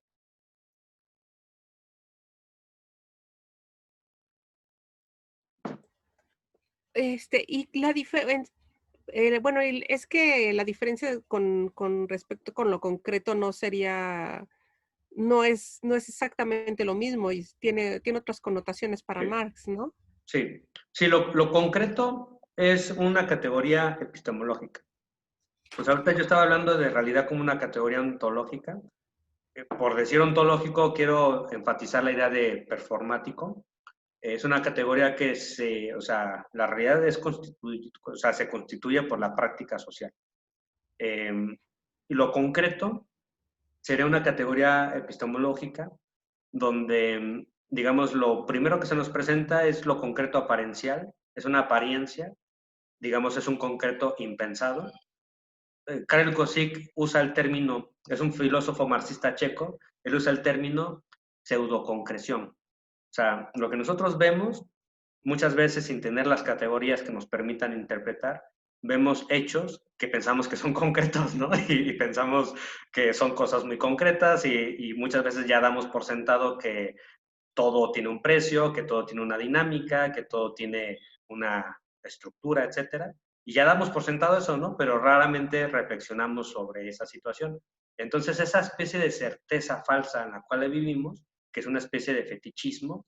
Y la diferencia, bueno, es que la diferencia con respecto con lo concreto no sería, no es exactamente lo mismo y tiene otras connotaciones para Sí. Marx, ¿no? Sí, sí, lo concreto es una categoría epistemológica. Pues ahorita yo estaba hablando de realidad como una categoría ontológica. Por decir ontológico, quiero enfatizar la idea de performático. Es una categoría que o sea, la realidad se constituye por la práctica social. Y lo concreto sería una categoría epistemológica donde, digamos, lo primero que se nos presenta es lo concreto aparencial, es una apariencia, digamos, es un concreto impensado. Karel Kosik usa el término, es un filósofo marxista checo, él usa el término pseudoconcreción. O sea, lo que nosotros vemos, muchas veces sin tener las categorías que nos permitan interpretar, vemos hechos que pensamos que son concretos, ¿no? Y pensamos que son cosas muy concretas y muchas veces ya damos por sentado que todo tiene un precio, que todo tiene una dinámica, que todo tiene una estructura, etcétera. Y ya damos por sentado eso, ¿no? Pero raramente reflexionamos sobre esa situación. Entonces, esa especie de certeza falsa en la cual vivimos, que es una especie de fetichismo,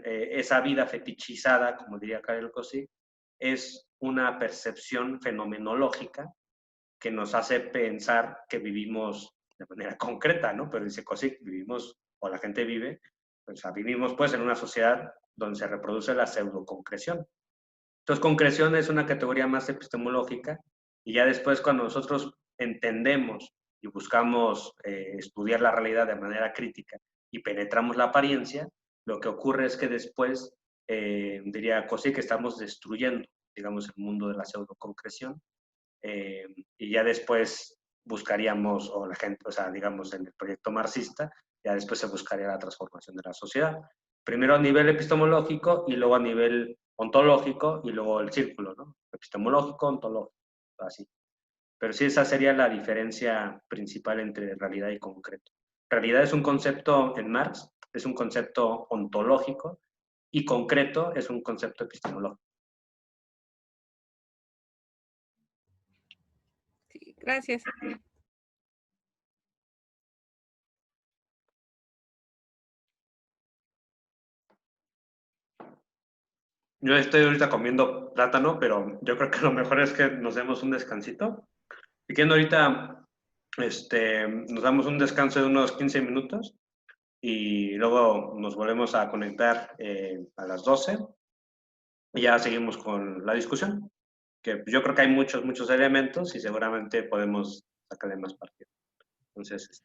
esa vida fetichizada, como diría Karel Kosik, es una percepción fenomenológica que nos hace pensar que vivimos de manera concreta, ¿no? Pero dice Kosik, vivimos, o la gente vive, o sea, vivimos pues en una sociedad donde se reproduce la pseudoconcreción. Entonces, concreción es una categoría más epistemológica y ya después cuando nosotros entendemos y buscamos estudiar la realidad de manera crítica y penetramos la apariencia, lo que ocurre es que después, diría Kosik, que estamos destruyendo, digamos, el mundo de la pseudoconcreción y ya después buscaríamos, o la gente, o sea, digamos, en el proyecto marxista, ya después se buscaría la transformación de la sociedad. Primero a nivel epistemológico y luego a nivel ontológico y luego el círculo, ¿no? Epistemológico, ontológico, así. Pero sí, esa sería la diferencia principal entre realidad y concreto. Realidad es un concepto en Marx, es un concepto ontológico y concreto es un concepto epistemológico. Sí, gracias. Yo estoy ahorita comiendo plátano, pero yo creo que lo mejor es que nos demos un descansito. Si quieren ahorita, nos damos un descanso de unos 15 minutos y luego nos volvemos a conectar a las 12 y ya seguimos con la discusión, que yo creo que hay muchos elementos y seguramente podemos sacarle más partido. Entonces,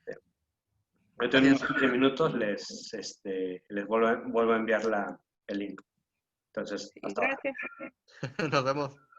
ahorita en unos 15 minutos les vuelvo a enviar el link. Entonces, Sí, hasta ahora. gracias. Nos vemos.